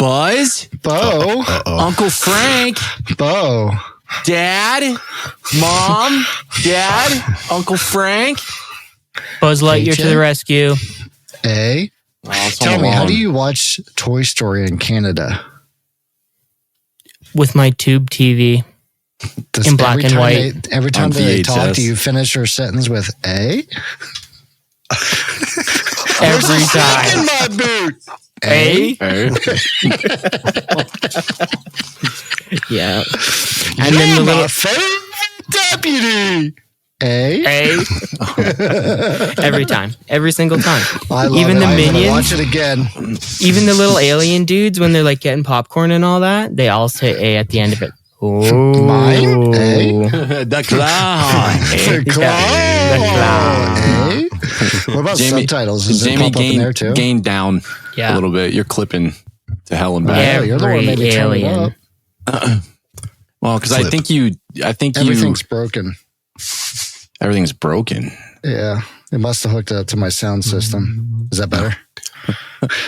Buzz, Bo, Uncle Frank, Bo, Dad, Mom, Dad, Uncle Frank. Buzz Lightyear to the rescue. A. Tell me, how do you watch Toy Story in Canada? With my tube TV. In black and white. Every time they talk, do you finish your sentence with A? Every time. In my boot. A? Yeah. And then the little favorite deputy. A? Every time. Every single time. I love even it. the I'm minions. Watch it again. Even the little alien dudes, when they're like getting popcorn and all that, they all say A at the end of it. Oh. Mine? A? The clown. The clown. A? What about subtitles? Does it pop up in there too? Gain down a little bit. You're clipping to hell and back. Yeah, you're the one that made me turn it up. Well, because I think everything's broken. Everything's broken. Yeah, it must have hooked up to my sound system. Is that better?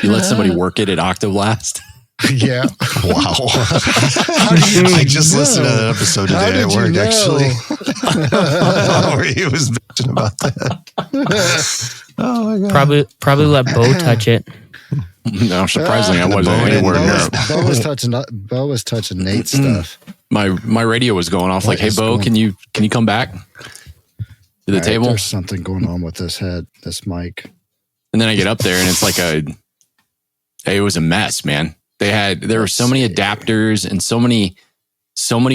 You let somebody work it at Octoblast? Yeah. Wow. I just listened to that episode today at work, actually. Where he was bitching about that. Oh my God. Probably let Bo touch it. No, surprisingly, I wasn't anywhere near. Bo was touching Nate's stuff. My radio was going off like, "Hey, Bo, can you come back to the table?" There's something going on with this mic. And then I get up there and it's like it was a mess, man. There were so many adapters and so many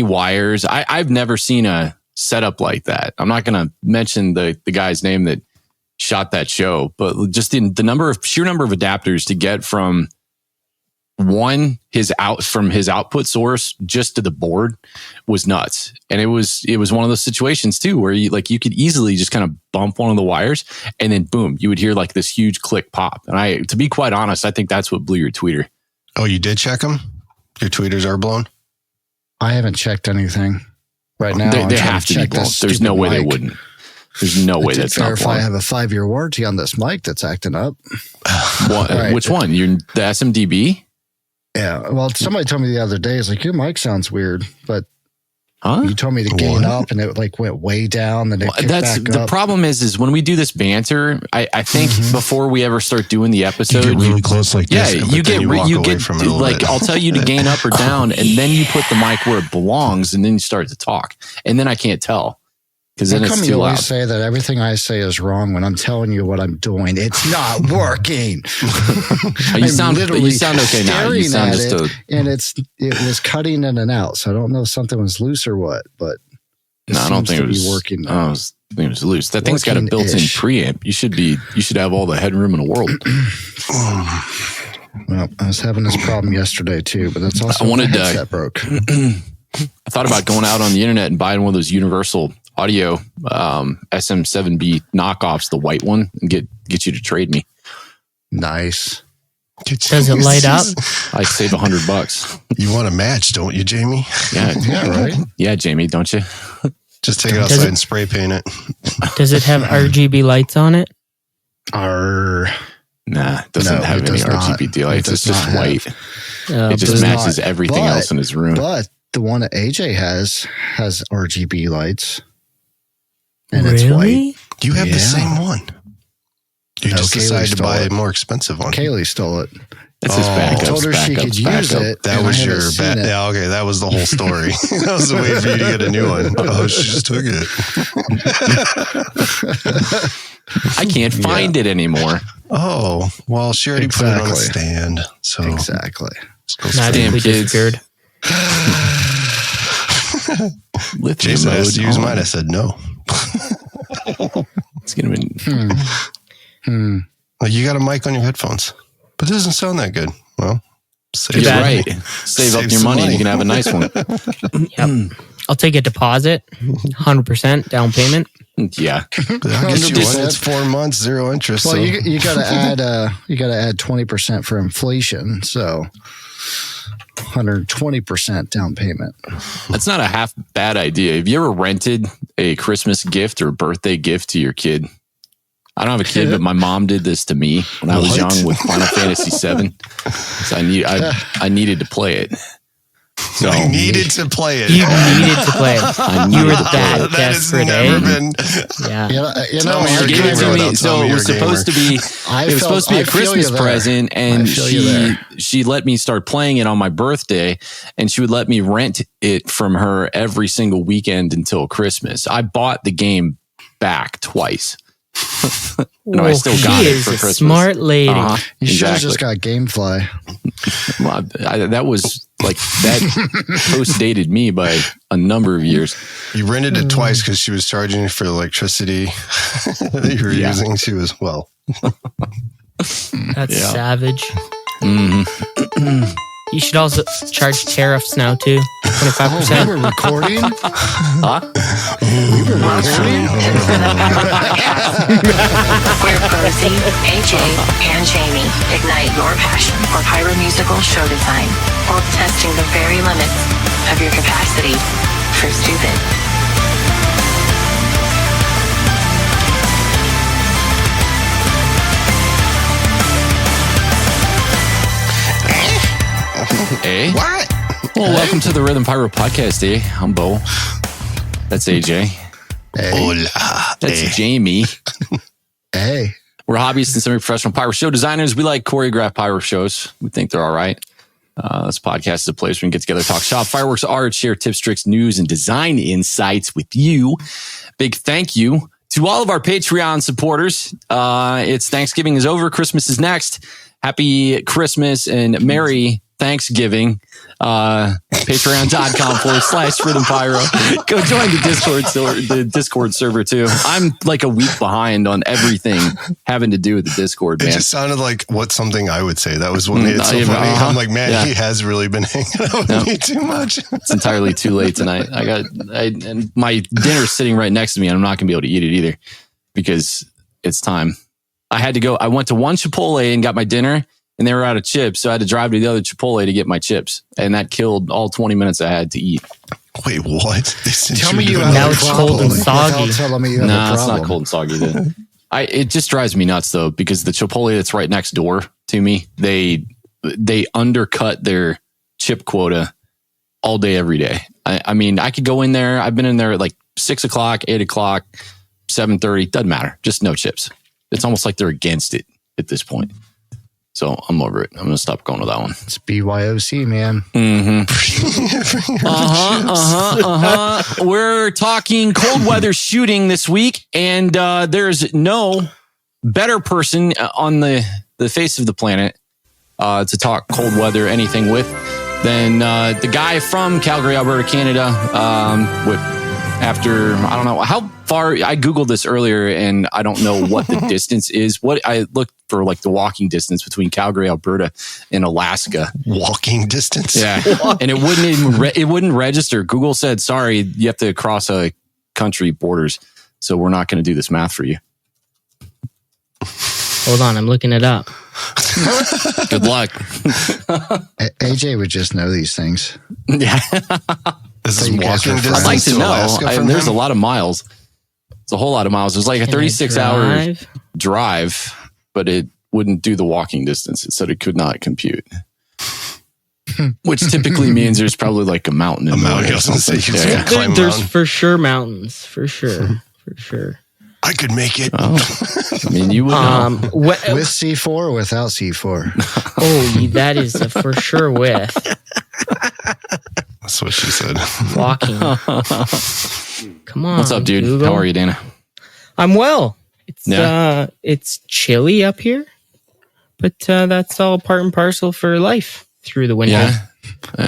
wires. I've never seen a setup like that. I'm not going to mention the guy's name that shot that show, but just the sheer number of adapters to get from his output source just to the board was nuts. And it was one of those situations too, where you could easily just kind of bump one of the wires and then boom, you would hear like this huge click pop. And to be quite honest, I think that's what blew your tweeter. Oh, you did check them? Your tweeters are blown? I haven't checked anything right now. They have to be blown. There's no way they wouldn't. There's no way that's not blown. I have a 5-year warranty on this mic that's acting up. Right. Which one? The SMDB? Yeah. Well, somebody told me the other day, it's like, your mic sounds weird, but you told me to gain up and it went way down. Then the problem is when we do this banter, I think before we ever start doing the episode, you get really close like this. Yeah, you get from it like I'll tell you to gain up or down, and then you put the mic where it belongs, and then you start to talk, and then I can't tell because then it's too loud. You say that everything I say is wrong when I'm telling you what I'm doing. It's not working. You sound okay now. You sound and it was cutting in and out. So I don't know if something was loose or what, but I don't think it was working. I think it was loose. That thing's got a built-in preamp. You should have all the headroom in the world. Well, I was having this problem yesterday too, but that's also my headset broke. I thought about going out on the internet and buying one of those Universal Audio SM7B knockoffs, the white one, and get you to trade me. Nice. Does it light up? I save $100. You want a match, don't you, Jamie? Yeah, right. Yeah, Jamie, don't you? Just take it outside and spray paint it. Does it have RGB lights on it? Nah, it doesn't have any RGB lights. It's just white. It just matches everything else in his room. But the one that AJ has RGB lights. And it's white. You have the same one. You just decided to buy a more expensive one. Kaylee stole it. That's his backup. I told her she could use it. That was your bad. Yeah, okay. That was the whole story. That was the way for you to get a new one. Oh, she just took it. I can't find it anymore. Oh, well, she already put it on the stand. So exactly. Magically disappeared. Jason asked to use mine. I said no. It's gonna be. Well, you got a mic on your headphones, but it doesn't sound that good. Well, save up your money. You can have a nice one. Yep. I'll take a deposit, 100% down payment. Yeah, I'll get you one. It's 4 months, 0 interest. Well, you got to add 20% for inflation, so 120% down payment. That's not a half bad idea. Have you ever rented a Christmas gift or birthday gift to your kid? I don't have a kid, but my mom did this to me when I was young with Final Fantasy VII. So I needed to play it. So I needed to play it. You needed to play it. You were that That has desperate, never been. Yeah. She gave it to me. So it was supposed to be. It was supposed to be a Christmas present, and she let me start playing it on my birthday, and she would let me rent it from her every single weekend until Christmas. I bought the game back twice. No, I still got it for Christmas. Smart lady. You should have just got GameFly. Well, that was like that post-dated me by a number of years. You rented it twice because she was charging you for the electricity that you were using too as well. That's savage. Mm-hmm. You should also charge tariffs now too. 25%. We were recording? Huh? We were recording? Where Posey, AJ, and Jamie ignite your passion for pyro musical show design while testing the very limits of your capacity for stupid. Eh? What? Well, welcome to the Rhythm Pyro Podcast, eh? I'm Bo. That's AJ. Hey. Hola. That's Jamie. Hey. We're hobbyists and semi-professional pyro show designers. We like choreographed pyro shows. We think they're all right. This podcast is a place where we can get together, talk shop, fireworks, art, share tips, tricks, news, and design insights with you. Big thank you to all of our Patreon supporters. It's Thanksgiving is over. Christmas is next. Happy Christmas and Merry Thanksgiving. Patreon.com/Rhythm Pyro. Go join the Discord server too. I'm like a week behind on everything having to do with the Discord, man. It just sounded like something I would say. That was what made it so funny. I'm like, man, he has really been hanging out with me too much. It's entirely too late tonight. And my dinner's sitting right next to me, and I'm not gonna be able to eat it either because it's time. I had to go. I went to one Chipotle and got my dinner, and they were out of chips. So I had to drive to the other Chipotle to get my chips. And that killed all 20 minutes I had to eat. Wait, what? Tell me you have now a it's problem. cold and soggy. Tell me you have a No, it's problem. not cold and soggy. It just drives me nuts though, because the Chipotle that's right next door to me, they undercut their chip quota all day, every day. I mean, I could go in there. I've been in there at like 6 o'clock, 8 o'clock, 7:30. Doesn't matter. Just no chips. It's almost like they're against it at this point. So I'm over it. I'm going to stop going to that one. It's BYOC, man. Mm-hmm. We're talking cold weather shooting this week, and there's no better person on the face of the planet to talk cold weather anything with than the guy from Calgary, Alberta, Canada. After, I don't know how far, I Googled this earlier and I don't know what the distance is. What I looked for, like the walking distance between Calgary, Alberta and Alaska. Walking distance? Yeah. And it wouldn't even, it wouldn't register. Google said, sorry, you have to cross a country borders. So we're not going to do this math for you. Hold on, I'm looking it up. Good luck. AJ would just know these things. Yeah. This is You guys walking are distance I'd like to know. Alaska from There's him? a lot of miles. It's a whole lot of miles. There's like a 36-hour drive, but it wouldn't do the walking distance. It said it could not compute. Which typically means there's probably like a mountain. A mountain. I was going to say, you just Yeah. gotta climb a There's mountain. for sure mountains. For sure. For sure. I could make it. Oh, I mean, you would know. With C4 or without C4? Oh, that is a for sure with That's what she said. walking. Come on. What's up, dude? Google. How are you, Dana? I'm well. Yeah. It's chilly up here, but that's all part and parcel for life through the winter. Yeah.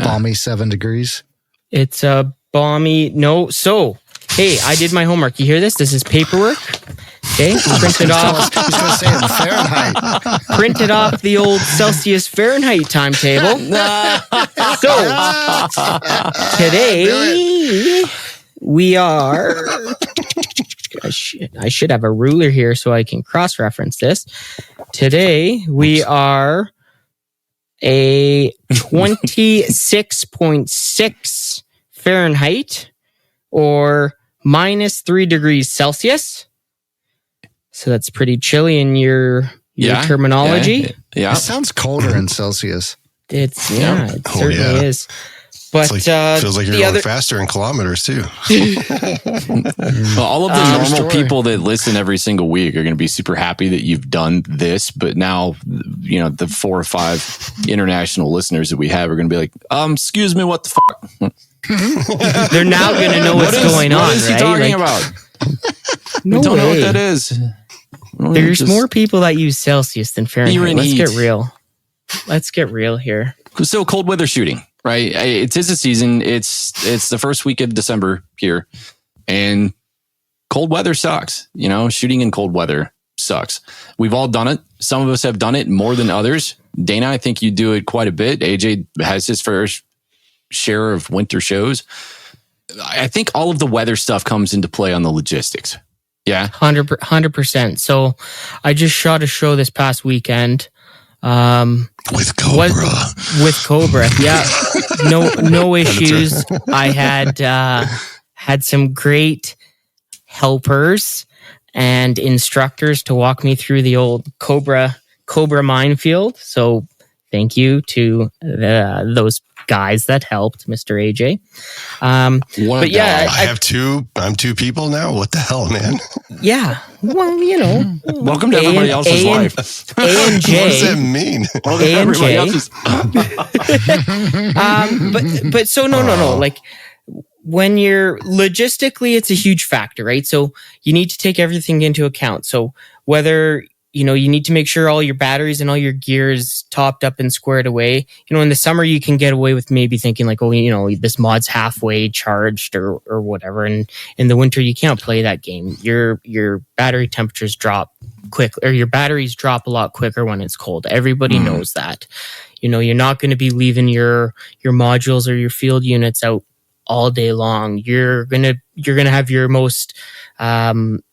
Balmy 7 degrees. It's a balmy. No, so hey, I did my homework. You hear this? This is paperwork. Okay, printed off. I was going to say in Fahrenheit. Printed off the old Celsius Fahrenheit timetable. So today we are. I should have a ruler here so I can cross-reference this. Today we are a 26.6 Fahrenheit or -3 degrees Celsius. So that's pretty chilly in your terminology. Yeah. It sounds colder in Celsius. It certainly is. But feels like you're going faster in kilometers too. Well, all of the normal people that listen every single week are going to be super happy that you've done this. But now, the 4 or 5 international listeners that we have are going to be like, excuse me, what the fuck? They're now going to know what's going on. What is he talking about? No, I don't know what that is. There's more people that use Celsius than Fahrenheit. Let's get real. Let's get real here. So cold weather shooting, right? It is a season. It's the first week of December here, and cold weather sucks. Shooting in cold weather sucks. We've all done it. Some of us have done it more than others. Dana, I think you do it quite a bit. AJ has his first share of winter shows. I think all of the weather stuff comes into play on the logistics. Yeah. 100%. So I just shot a show this past weekend. With Cobra. With Cobra. Yeah. No issues. I had some great helpers and instructors to walk me through the old Cobra minefield. So thank you to those guys that helped, Mr. AJ. But yeah, I'm 2 people now. What the hell, man? Yeah. Well, welcome to everybody else's life. A and J. What does that mean? A and J. But so no. Like when you're logistically, it's a huge factor, right? So you need to take everything into account. So whether you need to make sure all your batteries and all your gear is topped up and squared away. In the summer, you can get away with maybe thinking like, this mod's halfway charged or whatever. And in the winter, you can't play that game. Your battery temperatures drop quick, or your batteries drop a lot quicker when it's cold. Everybody knows that. You're not going to be leaving your modules or your field units out all day long. You're gonna have your most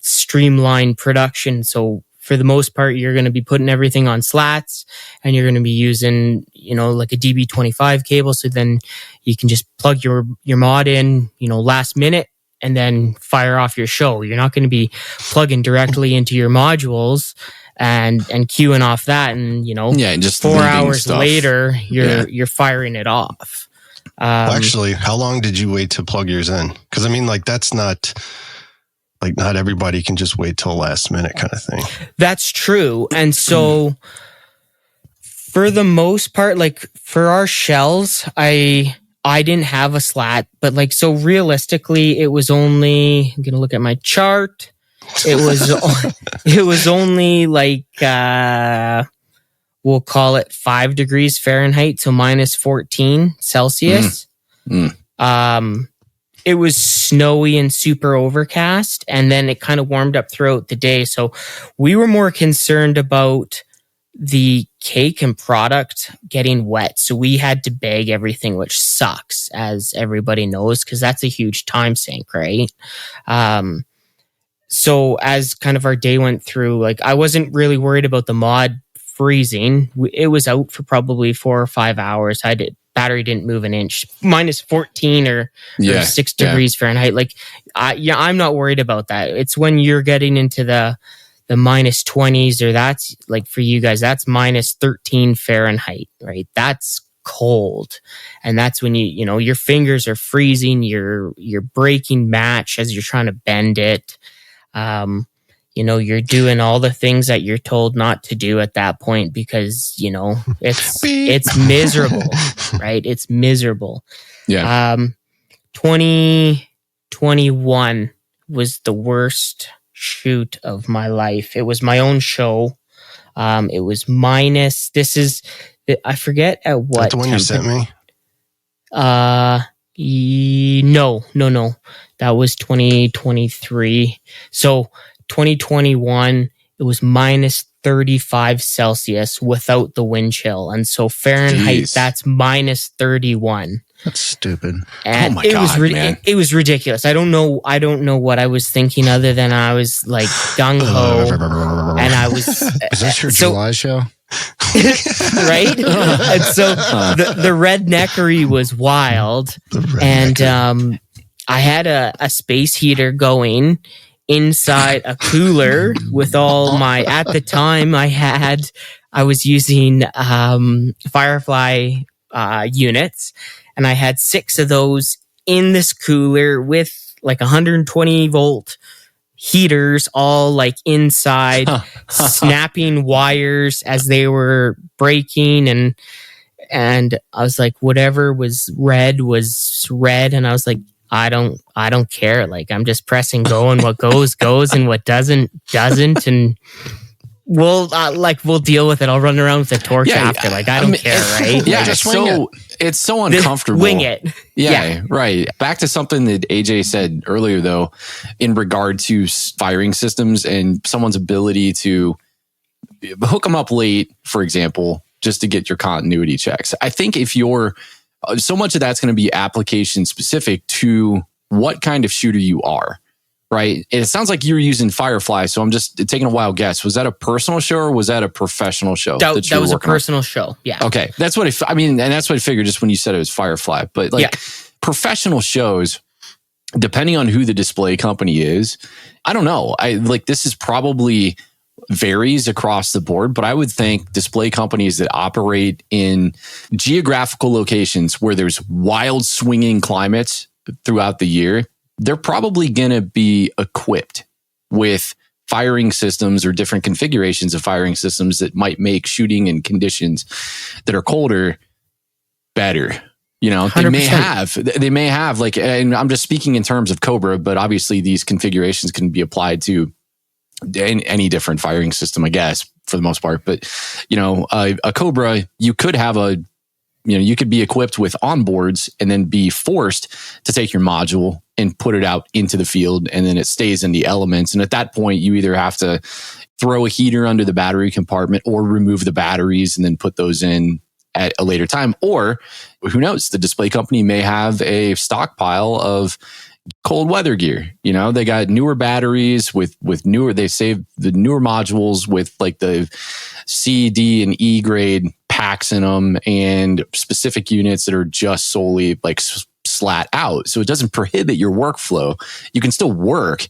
streamlined production. So for the most part, you're going to be putting everything on slats, and you're going to be using, like a DB25 cable. So then you can just plug your mod in, last minute, and then fire off your show. You're not going to be plugging directly into your modules and queuing off that. And, just 4 hours stuff later, you're firing it off. Actually, how long did you wait to plug yours in? Because that's not... not everybody can just wait till last minute kind of thing. That's true. And so for the most part, for our shells, I didn't have a slat, but so realistically, it was only, I'm going to look at my chart. It was only we'll call it 5 degrees Fahrenheit. So minus 14 Celsius. It was snowy and super overcast, and then it kind of warmed up throughout the day. So we were more concerned about the cake and product getting wet. So we had to bag everything, which sucks, as everybody knows, because that's a huge time sink, right? So as kind of our day went through, I wasn't really worried about the mod freezing. It was out for probably 4 or 5 hours. Battery didn't move an inch. Minus 14 or 6 degrees Fahrenheit. I'm not worried about that. It's when you're getting into the minus 20s, or that's for you guys, that's minus 13 Fahrenheit, right? That's cold. And that's when your fingers are freezing, you're breaking match as you're trying to bend it. You're doing all the things that you're told not to do at that point because, it's miserable, right? It's miserable. Yeah. 2021 was the worst shoot of my life. It was my own show. It was minus, I forget at what. That's the one you sent me? No. That was 2023. So 2021, it was minus 35 Celsius without the wind chill. And so Fahrenheit, that's minus 31. That's stupid. And oh my God, man. It was ridiculous. I don't know what I was thinking other than I was gung ho. And I was. Is this your July show? Right? And so the redneckery was wild. And I had a space heater going inside a cooler with all my, at the time I was using Firefly units, and I had 6 of those in this cooler with like 120 volt heaters all like inside, snapping wires as they were breaking, and I was like, whatever was red, and I was like, I don't care. Like, I'm just pressing go, and what goes, and what doesn't. And we'll deal with it. I'll run around with a torch after. Like, I don't care, right? Yeah, like, it's so uncomfortable. Wing it. Yeah, right. Back to something that AJ said earlier, though, in regard to firing systems and someone's ability to hook them up late, for example, just to get your continuity checks. I think if you're so much of that's going to be application specific to what kind of shooter you are, right? And it sounds like you're using Firefly, so I'm just taking a wild guess. Was that a personal show or was that a professional show? That was a personal show. Yeah. Okay, that's what and that's what I figured just when you said it was Firefly. But like professional shows, depending on who the display company is, I don't know. This is probably varies across the board, but I would think display companies that operate in geographical locations where there's wild swinging climates throughout the year, they're probably going to be equipped with firing systems or different configurations of firing systems that might make shooting in conditions that are colder better. You know, 100%. they may have like, and I'm just speaking in terms of Cobra, but obviously these configurations can be applied to any different firing system, I guess, for the most part. But, you know, a Cobra, you could have you could be equipped with onboards and then be forced to take your module and put it out into the field, and then it stays in the elements. And at that point, you either have to throw a heater under the battery compartment or remove the batteries and then put those in at a later time. Or who knows, the display company may have a stockpile of cold weather gear. You know, they got newer batteries with newer, they save the newer modules with like the C, D, and E grade packs in them, and specific units that are just solely like slat out. So it doesn't prohibit your workflow. You can still work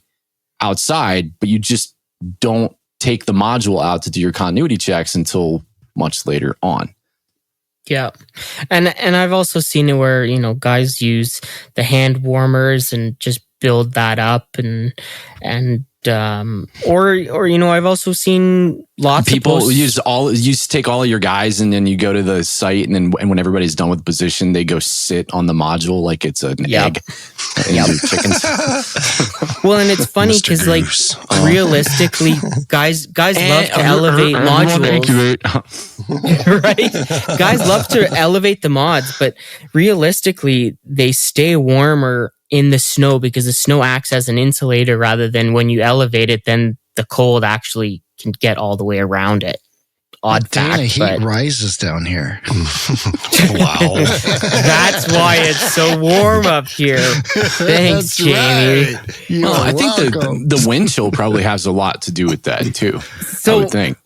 outside, but you just don't take the module out to do your continuity checks until much later on. Yeah. And I've also seen it where, you know, guys use the hand warmers and just build that up or you know, I've also seen lots people of people take all of your guys, and then you go to the site, and when everybody's done with position, they go sit on the module like it's an egg. And chickens. Well, and it's funny because like realistically, guys love to elevate modules. Right? Guys love to elevate the mods, but realistically, they stay warmer in the snow because the snow acts as an insulator rather than when you elevate it, then the cold actually can get all the way around it. Odd fact. The heat rises down here. Wow. That's why it's so warm up here. Thanks, Jamie. Right. Well, I think the wind chill probably has a lot to do with that too. So, I would think.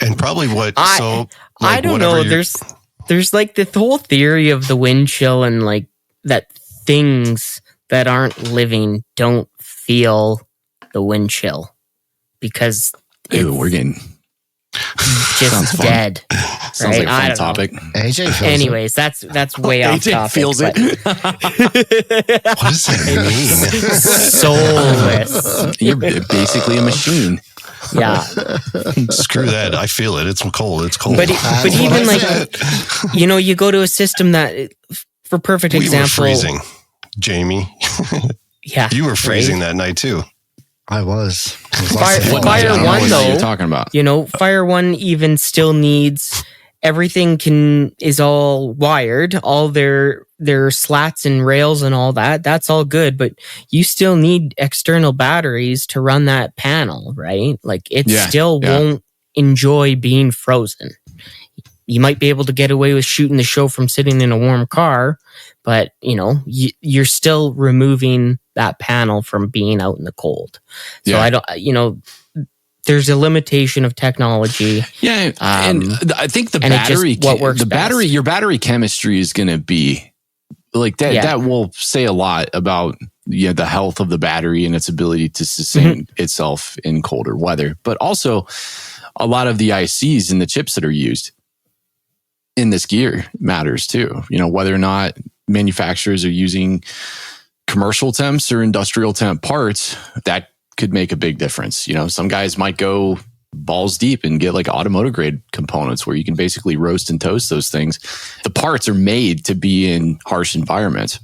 And probably I don't know. There's like the whole theory of the wind chill and like that things that aren't living don't feel the wind chill because we're getting just dead. Sounds like a fun topic. AJ feels Anyways, that's way off AJ topic. Feels it. What does that mean? Soulless. You're basically a machine. Yeah. Screw that. I feel it. It's cold. It's cold. But even like, you know, you go to a system that, for perfect example. We were freezing, Jamie. Yeah. You were freezing that night too. I was. Fire I don't know One what though, you're talking about. you know, Fire One even still needs everything is all wired, all their slats and rails and all that. That's all good, but you still need external batteries to run that panel, right? Like it still won't enjoy being frozen. You might be able to get away with shooting the show from sitting in a warm car, but you know, you're still removing that panel from being out in the cold. So I don't, you know, there's a limitation of technology. Yeah, and I think the battery, your battery chemistry is going to be like that. Yeah. That will say a lot about the health of the battery and its ability to sustain itself in colder weather. But also a lot of the ICs and the chips that are used in this gear matters too. Whether or not manufacturers are using commercial temps or industrial temp parts, that could make a big difference. Some guys might go balls deep and get like automotive grade components where you can basically roast and toast those things. The parts are made to be in harsh environments.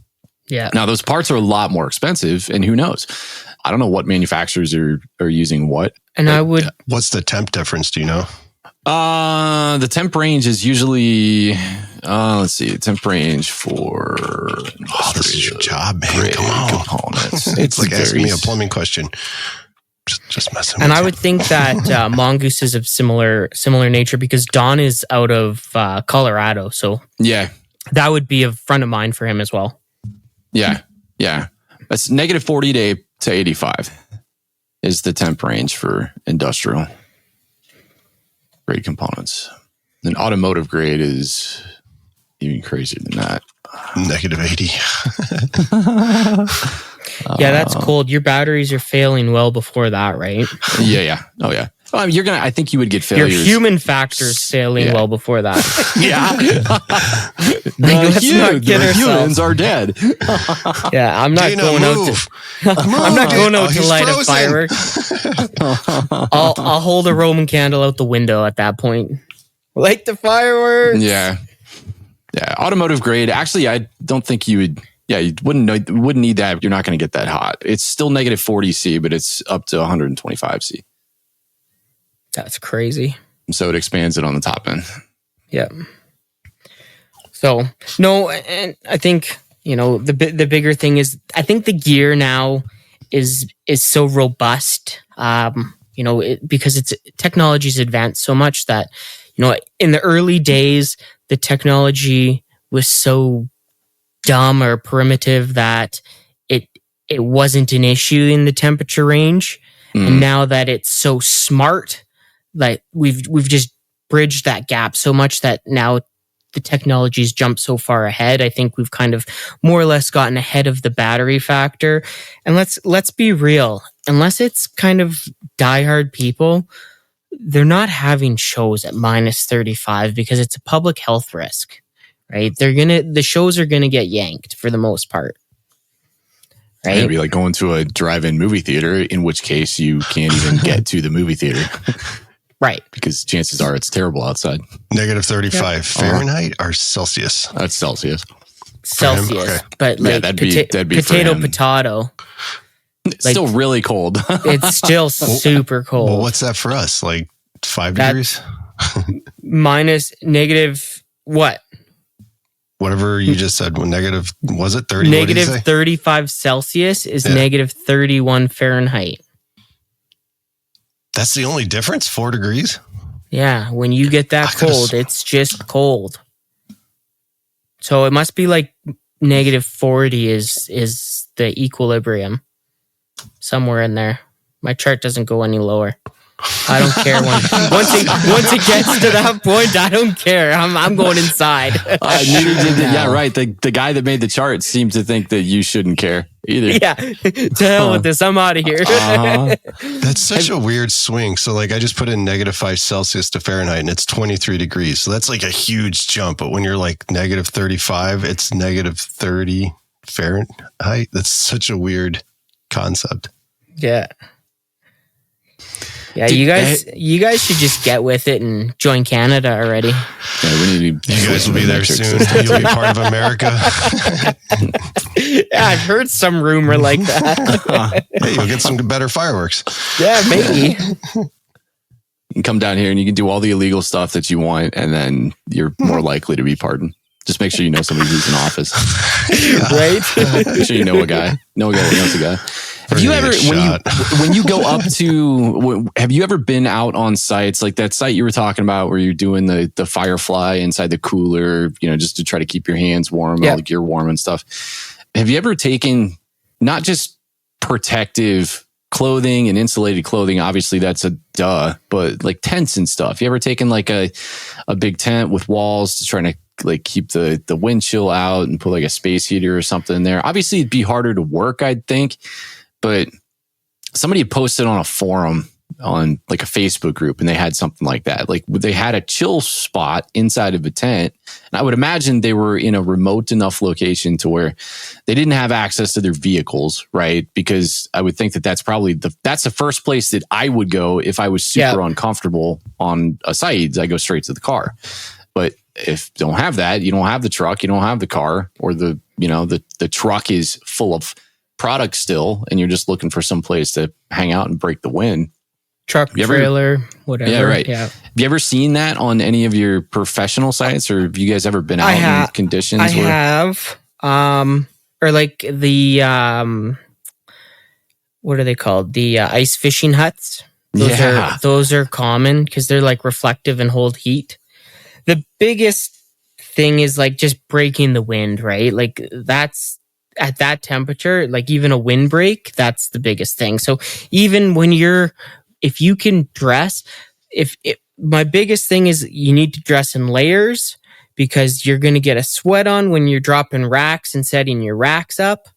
Yeah. Now those parts are a lot more expensive, and who knows? I don't know what manufacturers are using what. And what's the temp difference? Do you know? The temp range is usually, let's see, temp range for this is your job, man. Come on. Components. It's like asking me a plumbing question. Just messing with And you. I would think that Mongoose is of similar nature because Don is out of Colorado. So yeah, that would be a friend of mine for him as well. Yeah. That's -40 to 85 is the temp range for industrial grade components. Then automotive grade is even crazier than that. -80. Yeah, that's cold. Your batteries are failing well before that, right? Yeah. Oh yeah. Well, I think you would get failures. Your human factor's failing well before that. Yeah. Let's not kid ourselves. Humans are dead. Yeah, I'm not Dana, going out move. I'm not going out to he's light frozen. a firework. I'll hold a Roman candle out the window at that point. Light the fireworks. Yeah. Automotive grade. Actually, I don't think you would. Yeah, you wouldn't need that. You're not going to get that hot. It's still -40 C, but it's up to 125 C. That's crazy. So it expands it on the top end. Yeah. So no, and I think the bigger thing is I think the gear now is so robust. Because its technology's advanced so much that in the early days the technology was so dumb or primitive that it wasn't an issue in the temperature range. And now that it's so smart, like we've just bridged that gap so much that now the technology's jumped so far ahead. I think we've kind of more or less gotten ahead of the battery factor. And let's be real, unless it's kind of diehard people, they're not having shows at -35 because it's a public health risk, right? The shows are gonna get yanked for the most part. Right? It'd be like going to a drive-in movie theater, in which case you can't even get to the movie theater. Right. Because chances are it's terrible outside. -35 Fahrenheit or Celsius? That's Celsius. Celsius. Okay. But like that'd be potato. It's still really cold. It's still super cold. Well, what's that for us? Like 5 degrees? Minus negative what? Whatever you just said. Negative, was it 30? Negative 35 Celsius is negative 31 Fahrenheit. That's the only difference? 4 degrees? Yeah, when you get that cold, it's just cold. So it must be like -40 is the equilibrium. Somewhere in there. My chart doesn't go any lower. I don't care once it gets to that point. I don't care. I'm going inside. Neither did yeah, right. The guy that made the chart seemed to think that you shouldn't care either. Yeah, to hell with this. I'm out of here. That's such a weird swing. So like I just put in -5 Celsius to Fahrenheit and it's 23 degrees. So that's like a huge jump. But when you're like -35, it's -30 Fahrenheit. That's such a weird concept. Yeah. Yeah, you guys should just get with it and join Canada already. Yeah, we need to. You guys will be there soon. You'll be part of America. Yeah, I've heard some rumor like that. Hey, you'll get some better fireworks. Yeah, maybe. You can come down here and you can do all the illegal stuff that you want, and then you're more likely to be pardoned. Just make sure you know somebody who's in office. Right? Make sure you know a guy. Know a guy that knows a guy. Have you ever, when you go up to, have you ever been out on sites like that site you were talking about where you're doing the Firefly inside the cooler, just to try to keep your hands warm, all the gear warm and stuff? Have you ever taken not just protective clothing and insulated clothing, obviously that's a duh, but like tents and stuff. You ever taken like a big tent with walls to try to like keep the wind chill out and put like a space heater or something in there? Obviously it'd be harder to work, I'd think, but somebody had posted on a forum on like a Facebook group and they had something like that. Like they had a chill spot inside of a tent. And I would imagine they were in a remote enough location to where they didn't have access to their vehicles, right? Because I would think that that's probably that's the first place that I would go if I was super uncomfortable on a site. I go straight to the car. But if you don't have that, you don't have the truck, you don't have the car, or the truck is full of product still, and you're just looking for some place to hang out and break the wind. Truck, trailer, whatever. Yeah, right. Yeah. Have you ever seen that on any of your professional sites, or have you guys ever been out in conditions? I have. Or like the what are they called? The ice fishing huts. Those are common because they're like reflective and hold heat. The biggest thing is like just breaking the wind, right? Like that's at that temperature, like even a windbreak, that's the biggest thing. So even when if you can dress, my biggest thing is you need to dress in layers because you're going to get a sweat on when you're dropping racks and setting your racks up.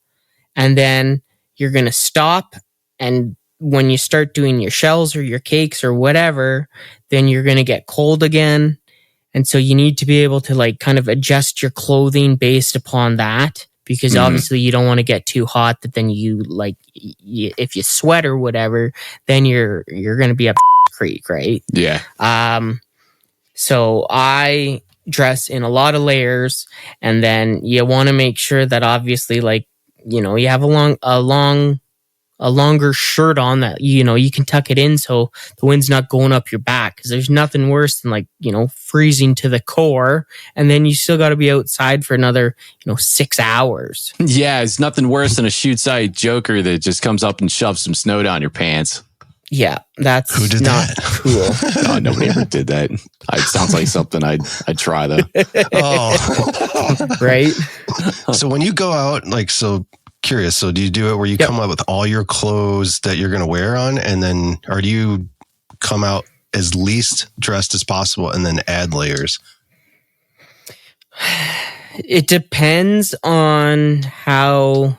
And then you're going to stop. And when you start doing your shells or your cakes or whatever, then you're going to get cold again. And so you need to be able to like kind of adjust your clothing based upon that. Because obviously you don't want to get too hot that then if you sweat or whatever, then you're going to be up creek, right? Yeah. So I dress in a lot of layers, and then you want to make sure that obviously you have a longer shirt on that, you can tuck it in so the wind's not going up your back, because there's nothing worse than freezing to the core. And then you still got to be outside for another, 6 hours. Yeah. It's nothing worse than a shoot site joker that just comes up and shoves some snow down your pants. Yeah. That's who did not that? Cool. No, nobody ever did that. It sounds like something I'd try though. Oh, right. So when you go out, curious. So do you do it where you come up with all your clothes that you're going to wear on, and then, or do you come out as least dressed as possible and then add layers? It depends on how.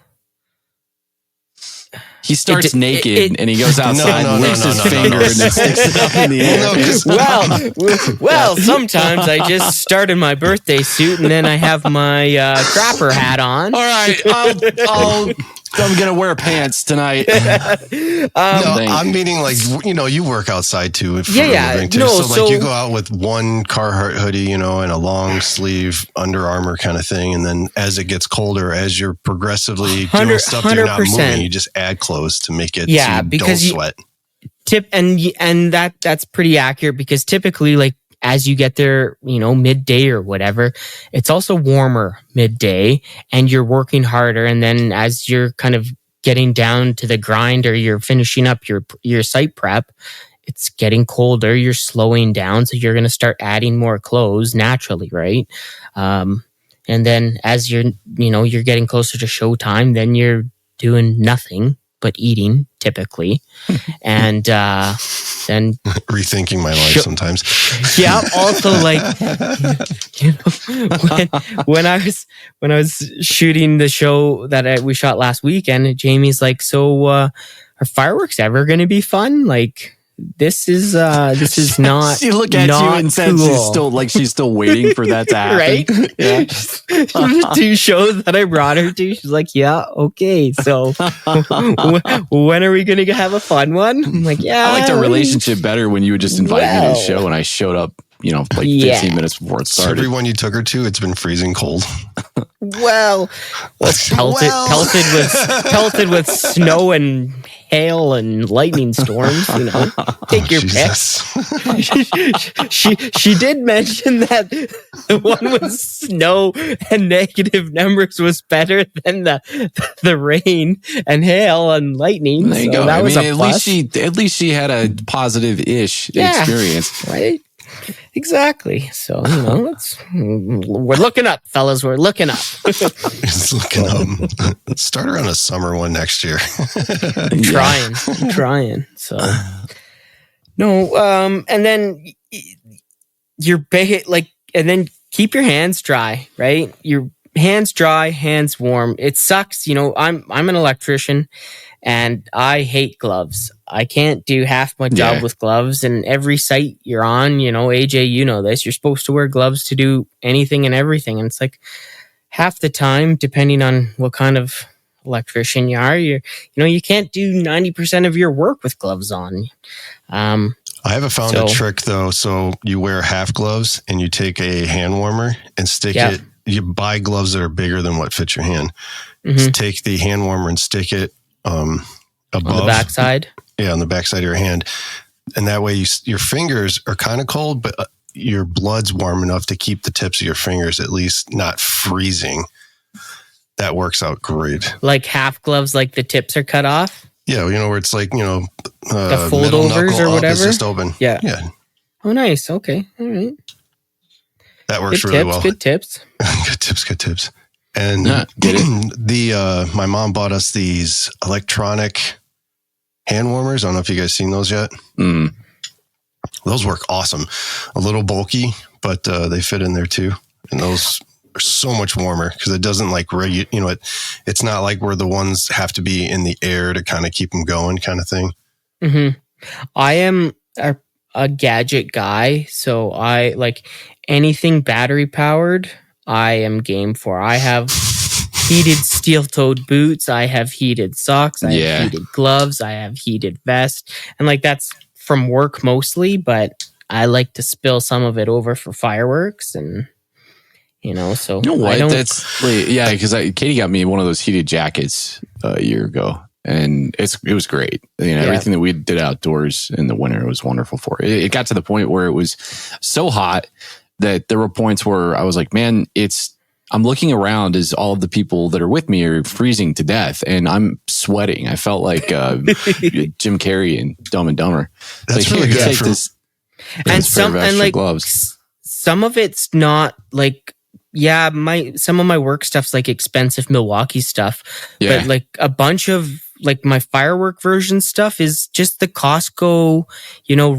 He starts naked and he goes outside and licks his finger and then sticks it up in the air. Well, sometimes I just start in my birthday suit and then I have my crapper hat on. All right, I'm gonna wear pants tonight. I'm meaning you work outside too. Living too. So you go out with one Carhartt hoodie, and a long sleeve Under Armour kind of thing, and then as it gets colder, as you're progressively doing stuff that you're not moving, you just add clothes to make it so you don't sweat. And that's pretty accurate, because typically as you get there, midday or whatever, it's also warmer midday and you're working harder. And then as you're kind of getting down to the grind, or you're finishing up your site prep, it's getting colder, you're slowing down. So you're going to start adding more clothes naturally. Right. And then as you're getting closer to showtime, then you're doing nothing but eating typically. And then rethinking my life sometimes. Yeah. Also, when I was shooting the show that we shot last weekend, Jamie's like, "So, are fireworks ever going to be fun? This is not." She looked at you and said she's still waiting for that to happen. Right? Yeah. The 2 shows that I brought her to, she's like, "Yeah, okay. So when are we going to have a fun one?" I'm like, "Yeah." I liked our relationship better when you would just invite me to the show and I showed up, 15 minutes before it started. So everyone you took her to, it's been freezing cold. pelted with snow and hail and lightning storms. Take your pick. She did mention that the one with snow and negative numbers was better than the rain and hail and lightning. There you go. That was a plus. At least she had a positive-ish experience, right? Exactly. So, we're looking up, fellas. We're looking up. Just looking up. Start her on a summer one next year. Trying. So, no. And then and then keep your hands dry, right? Your hands dry, hands warm. It sucks. I'm an electrician and I hate gloves. I can't do half my job with gloves, and every site you're on, AJ, you know this, you're supposed to wear gloves to do anything and everything. And it's like half the time, depending on what kind of electrician you are, you can't do 90% of your work with gloves on. I have found a trick though. So you wear half gloves and you take a hand warmer and stick it. You buy gloves that are bigger than what fits your hand. Mm-hmm. Take the hand warmer and stick it above on the backside. Yeah, on the backside of your hand. And that way your fingers are kind of cold, but your blood's warm enough to keep the tips of your fingers at least not freezing. That works out great. Like half gloves, like the tips are cut off? Yeah, where it's like, the foldovers or whatever? Is just open. Yeah. Oh, nice. Okay. All right. That works good really tips, well. Good tips. Good tips. And my mom bought us these electronic hand warmers. I don't know if you guys seen those yet. Those work awesome. A little bulky, but they fit in there too. And those are so much warmer because it doesn't it's not like where the ones have to be in the air to kind of keep them going kind of thing. Mm-hmm. I am a gadget guy, so I like anything battery powered. I am game for. I have heated steel-toed boots. I have heated socks. I have heated gloves. I have heated vest. And that's from work mostly, but I like to spill some of it over for fireworks and, so. You know what? Because Katie got me one of those heated jackets a year ago. And it was great. Everything that we did outdoors in the winter was wonderful for it. It got to the point where it was so hot that there were points where I was like, man, I'm looking around as all of the people that are with me are freezing to death and I'm sweating. I felt like Jim Carrey in Dumb and Dumber. That's really good. Take this and gloves. Some of it's not some of my work stuff's like expensive Milwaukee stuff, but a bunch of my firework version stuff is just the Costco,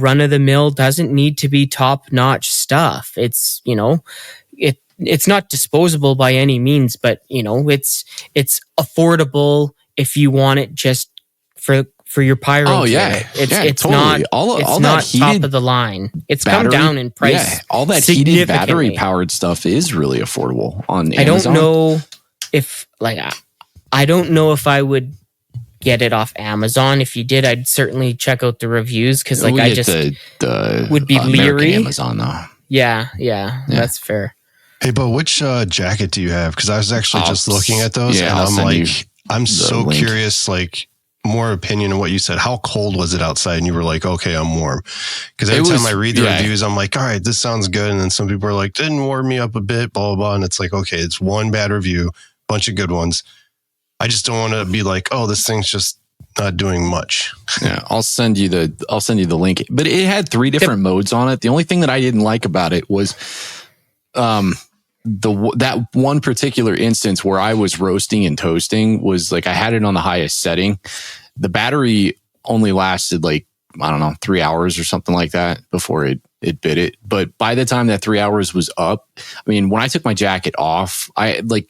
run of the mill, doesn't need to be top notch stuff. It's, it's not disposable by any means, but it's affordable if you want it just for your pyro. Oh yeah, it's totally. not all not that top of the line. It's come down in price. Yeah, all that heated battery powered stuff is really affordable on Amazon. I don't know if I would get it off Amazon. If you did, I'd certainly check out the reviews because would be leery. Amazon though. Yeah, that's fair. Hey, but which jacket do you have? Because I was actually just looking at those, and I'm so curious, more opinion on what you said. How cold was it outside? And you were like, okay, I'm warm. Because every time I read the reviews, I'm like, all right, this sounds good. And then some people are like, didn't warm me up a bit, blah, blah, blah. And it's like, okay, it's one bad review, bunch of good ones. I just don't want to be like, oh, this thing's just not doing much. Yeah, I'll send you the link. But it had 3 different modes on it. The only thing that I didn't like about it was that one particular instance where I was roasting and toasting was I had it on the highest setting. The battery only lasted 3 hours or something like that before it bit it. But by the time that 3 hours was up, I mean, when I took my jacket off,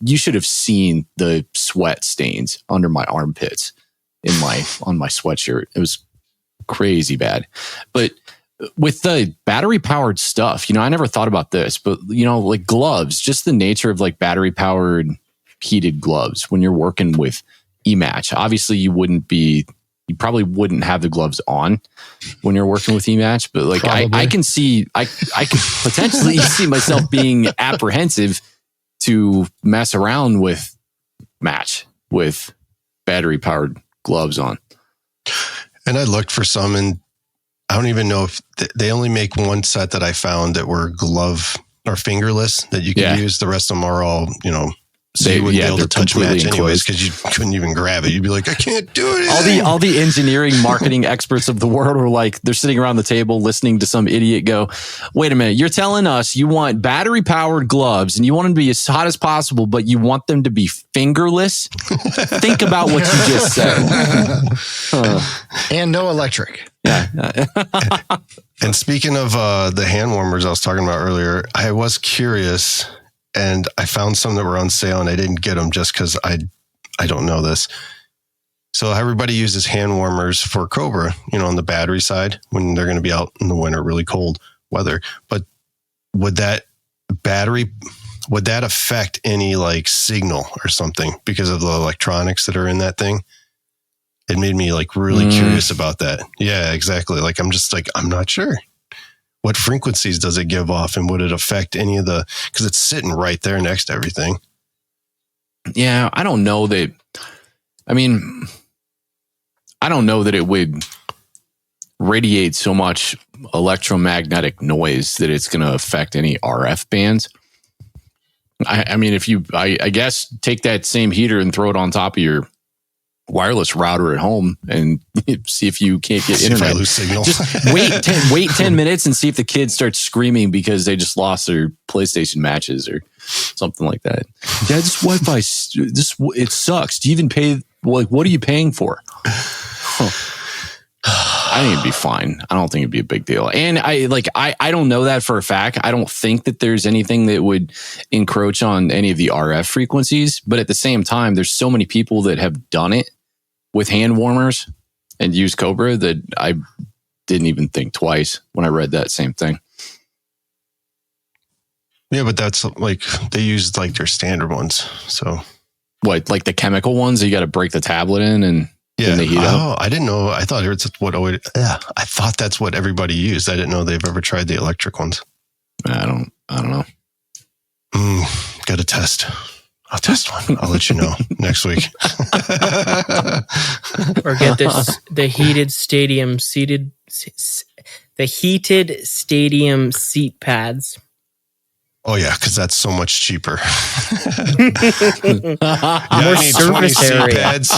you should have seen the sweat stains under my armpits on my sweatshirt. It was crazy bad. But with the battery powered stuff, I never thought about this, but gloves, just the nature of battery powered heated gloves when you're working with eMatch. Obviously you probably wouldn't have the gloves on when you're working with eMatch, but I can potentially see myself being apprehensive to mess around with Match with battery powered gloves on. And I looked for some, and I don't even know if they only make one set that I found that were glove or fingerless that you can use. The rest of them are all, So you wouldn't be able they're to touch completely match anyways enclosed. because you couldn't even grab it. You'd be like, I can't do it. All the engineering marketing experts of the world are like, they're sitting around the table listening to some idiot go, wait a minute, you're telling us you want battery powered gloves and you want them to be as hot as possible, but you want them to be fingerless? Think about what you just said. And no electric. Yeah. And speaking of the hand warmers I was talking about earlier, I was curious and I found some that were on sale and I didn't get them just because I don't know this. So everybody uses hand warmers for Cobra, on the battery side when they're going to be out in the winter, really cold weather. But would that affect any like signal or something because of the electronics that are in that thing? It made me like really curious about that. Yeah, exactly. Like, I'm not sure. What frequencies does it give off and would it affect any of because it's sitting right there next to everything. Yeah, I don't know that. I mean, I don't know that it would radiate so much electromagnetic noise that it's going to affect any RF bands. I mean, if I guess take that same heater and throw it on top of your wireless router at home and see if you can't get internet. If I lose signal. Just wait 10 minutes and see if the kids start screaming because they just lost their PlayStation matches or something like that. Yeah, this Wi-Fi, it sucks. Do you even pay? Like, what are you paying for? I think it'd be fine. I don't think it'd be a big deal. And I don't know that for a fact. I don't think that there's anything that would encroach on any of the RF frequencies. But at the same time, there's so many people that have done it with hand warmers and used Cobra that I didn't even think twice when I read that same thing. Yeah, but that's like they use like their standard ones. So what, like the chemical ones that you got to break the tablet in and yeah, they heat up? I didn't know. I thought I thought that's what everybody used. I didn't know they've ever tried the electric ones. I don't know. Got to test. I'll test one. I'll let you know next week. Or get the heated stadium seat pads. Oh yeah, because that's so much cheaper. More surface area. Pads.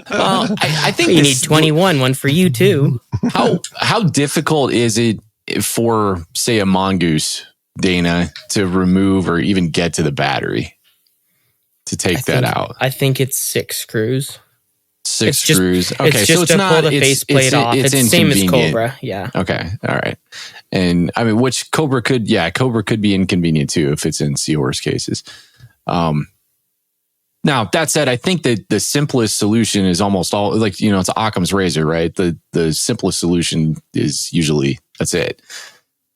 Well, I think you need 21, one for you too. How difficult is it for, say, a mongoose, Dana, to remove or even get to the battery to take that out? I think it's 6 screws. Six screws. Okay, it's just so it's to not pull the faceplate off. It's the same as Cobra. Yeah. Okay. All right. And I mean, which Cobra could be inconvenient too if it's in Seahorse cases. Now that said, I think that the simplest solution is almost all like, it's Occam's razor, right? The simplest solution is usually that's it.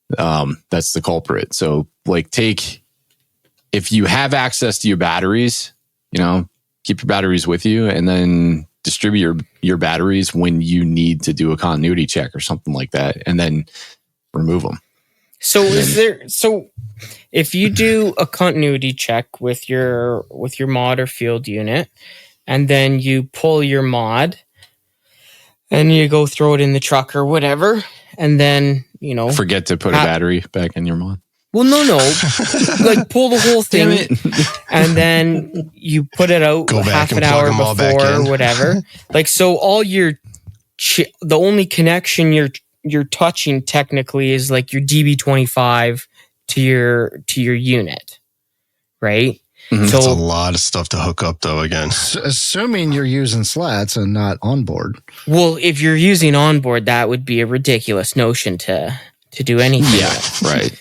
That's the culprit. So like if you have access to your batteries, keep your batteries with you and then distribute your batteries when you need to do a continuity check or something like that, and then remove them. So if you do a continuity check with your mod or field unit, and then you pull your mod and you go throw it in the truck or whatever, and then forget to put a battery back in your mod. Well, no, like pull the whole thing and then you put it out half an hour before or whatever. Like, so all the only connection you're touching technically is like your DB25 to your unit, right? Mm-hmm. So that's a lot of stuff to hook up though, again. Assuming you're using slats and not onboard. Well, if you're using onboard, that would be a ridiculous notion to do anything. Yeah, right.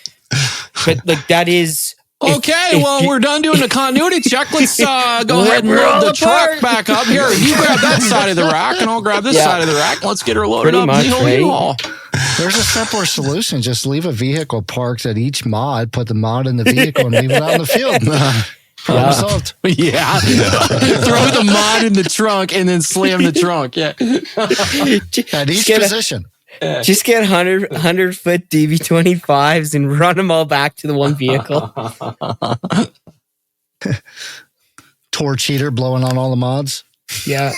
But like that is okay. We're done doing the continuity check. Let's go ahead and load the truck back up here. You grab that side of the rack, and I'll grab this side of the rack. Let's get her loaded up. Right? There's a simpler solution. Just leave a vehicle parked at each mod. Put the mod in the vehicle and leave it out in the field. Problem solved. Yeah. Throw the mod in the trunk and then slam the trunk. Yeah. At each position. Just get 100-foot DB25s and run them all back to the one vehicle. Torch heater blowing on all the mods. Yeah.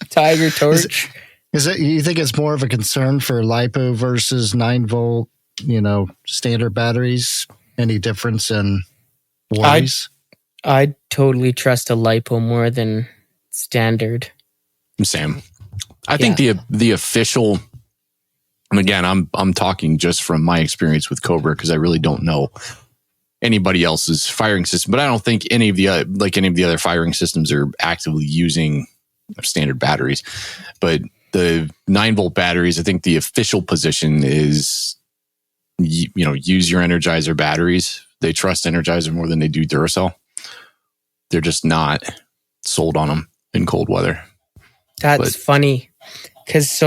Tiger torch. Is it? You think it's more of a concern for LiPo versus 9-volt, standard batteries? Any difference in warranties? I'd totally trust a LiPo more than standard. Same. I think the official, and again, I'm talking just from my experience with Cobra because I really don't know anybody else's firing system, but I don't think any of the other firing systems are actively using standard batteries. But the 9-volt batteries, I think the official position is, use your Energizer batteries. They trust Energizer more than they do Duracell. They're just not sold on them in cold weather. That's funny. Because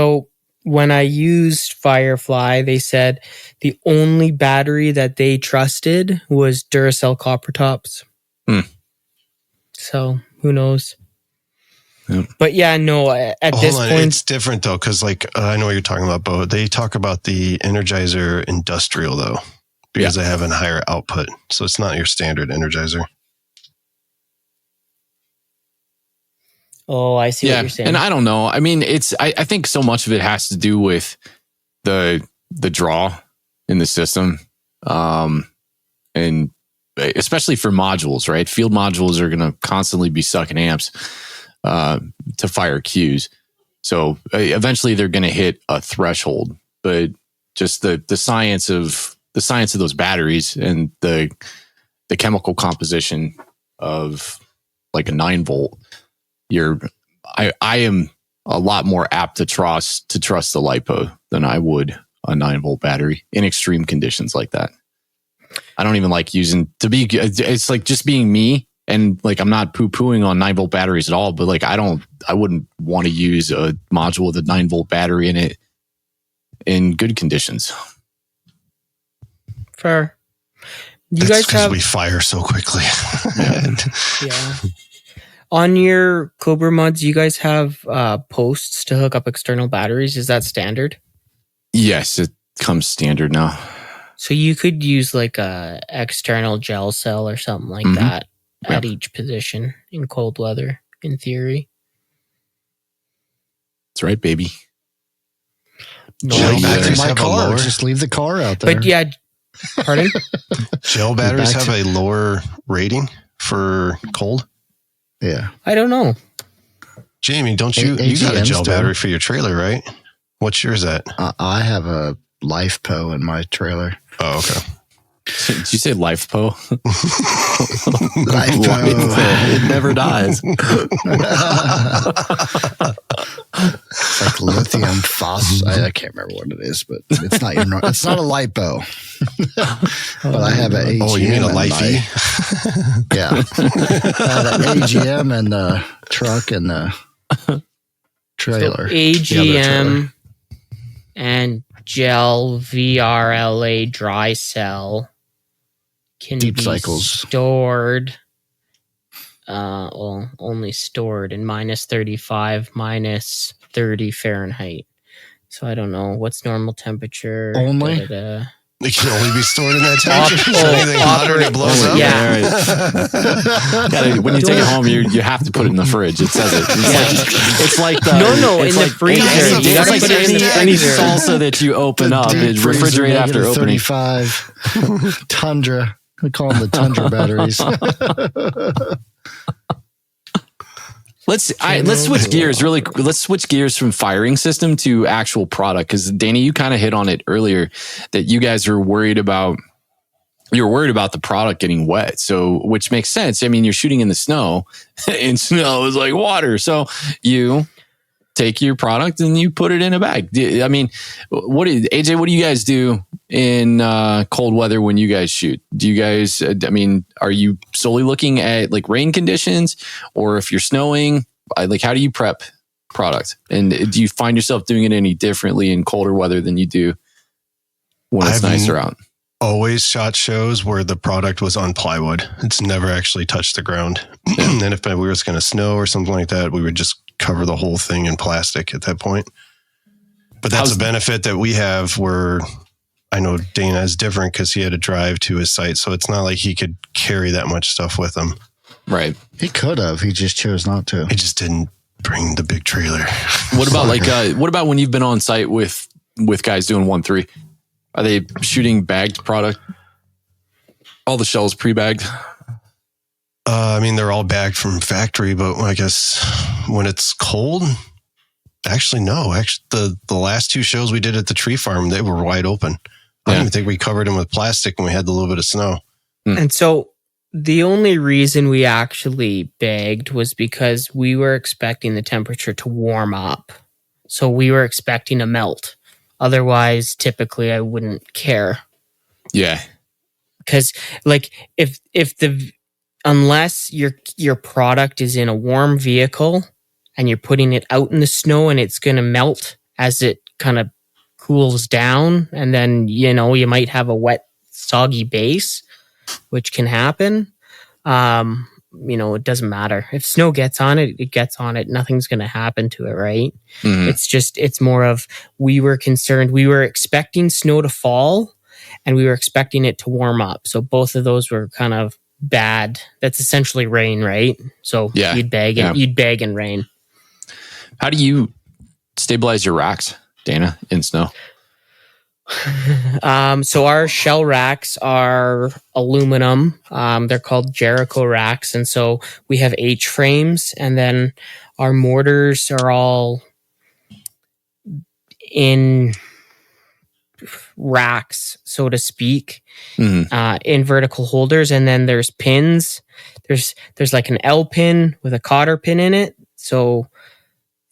when I used Firefly, they said the only battery that they trusted was Duracell copper tops. So who knows? Yep. But yeah, no, at this point... It's different though, because I know what you're talking about, Bo. They talk about the Energizer Industrial though, because they have a higher output. So it's not your standard Energizer. Oh, I see what you're saying. And I don't know. I mean, I think so much of it has to do with the draw in the system. And especially for modules, right? Field modules are going to constantly be sucking amps to fire Qs. So eventually they're going to hit a threshold, but just the science of those batteries and the chemical composition of like a 9-volt, I am a lot more apt to trust the LiPo than I would a 9-volt battery in extreme conditions like that. I don't even like it's like just being me, and like I'm not poo-pooing on 9-volt batteries at all, but like I wouldn't want to use a module with a 9-volt battery in it in good conditions. Fair. That's because we fire so quickly. Yeah. On your Cobra mods, you guys have posts to hook up external batteries. Is that standard? Yes, it comes standard now. So you could use like a external gel cell or something like that at each position in cold weather, in theory. That's right, baby. No, my car. Just leave the car out there. But yeah, pardon? Gel batteries have a lower rating for cold? Yeah. I don't know. Jamie, don't you got a gel battery for your trailer, right? What's yours at? I have a LifePo in my trailer. Oh, okay. Did you say LifePo? LifePo. It never dies. It's like lithium phosphate. I can't remember what it is, but it's not it's not a LiPo. But I have an AGM. Oh, you mean a Lifey? Yeah. I have an AGM in the truck and the trailer. So AGM and gel VRLA dry cell can deep be cycles stored. Only stored in -35, -30 Fahrenheit. So I don't know what's normal temperature. Only. It can only be stored in that temperature. Anything hotter and it blows up. Yeah. When you take it home, you have to put it in the fridge. It says it. It's like the in the freezer. You gotta put it in the any freezer. salsa that you open up, it refrigerate after opening. 35 Tundra. We call them the Tundra batteries. Let's switch gears really. Let's switch gears from firing system to actual product, because Danny, you kind of hit on it earlier that you guys are worried about. You're worried about the product getting wet, so which makes sense. I mean, you're shooting in the snow, and snow is like water. So you take your product and you put it in a bag. I mean, what do you guys do in cold weather when you guys shoot? Do you guys, are you solely looking at like rain conditions, or if you're snowing, like how do you prep product? And do you find yourself doing it any differently in colder weather than you do when it's nicer out? Always shot shows where the product was on plywood. It's never actually touched the ground. And if we were going to snow or something like that, we would just cover the whole thing in plastic at that point. But that's a benefit that we have, where I know Dana is different because he had to drive to his site. So it's not like he could carry that much stuff with him. Right. He could have. He just chose not to. He just didn't bring the big trailer. What about when you've been on site with guys doing 1-3? Are they shooting bagged product? All the shells pre-bagged? I mean, they're all bagged from factory, but I guess when it's cold, actually, no. Actually, the last 2 shows we did at the tree farm, they were wide open. I don't even think we covered them with plastic when we had the little bit of snow. And so the only reason we actually bagged was because we were expecting the temperature to warm up. So we were expecting a melt. Otherwise, typically I wouldn't care. Yeah. Because like unless your product is in a warm vehicle and you're putting it out in the snow and it's going to melt as it kind of cools down, and then you might have a wet, soggy base, which can happen. It doesn't matter if snow gets on it. It gets on it. Nothing's going to happen to it, right? Mm-hmm. It's more of we were concerned. We were expecting snow to fall, and we were expecting it to warm up. So both of those were kind of bad. That's essentially rain, right? So you'd bag in rain. How do you stabilize your racks, Dana, in snow? So our shell racks are aluminum. They're called Jericho racks. And so we have H frames, and then our mortars are all in racks, so to speak, in vertical holders. And then there's pins. There's like an L pin with a cotter pin in it. So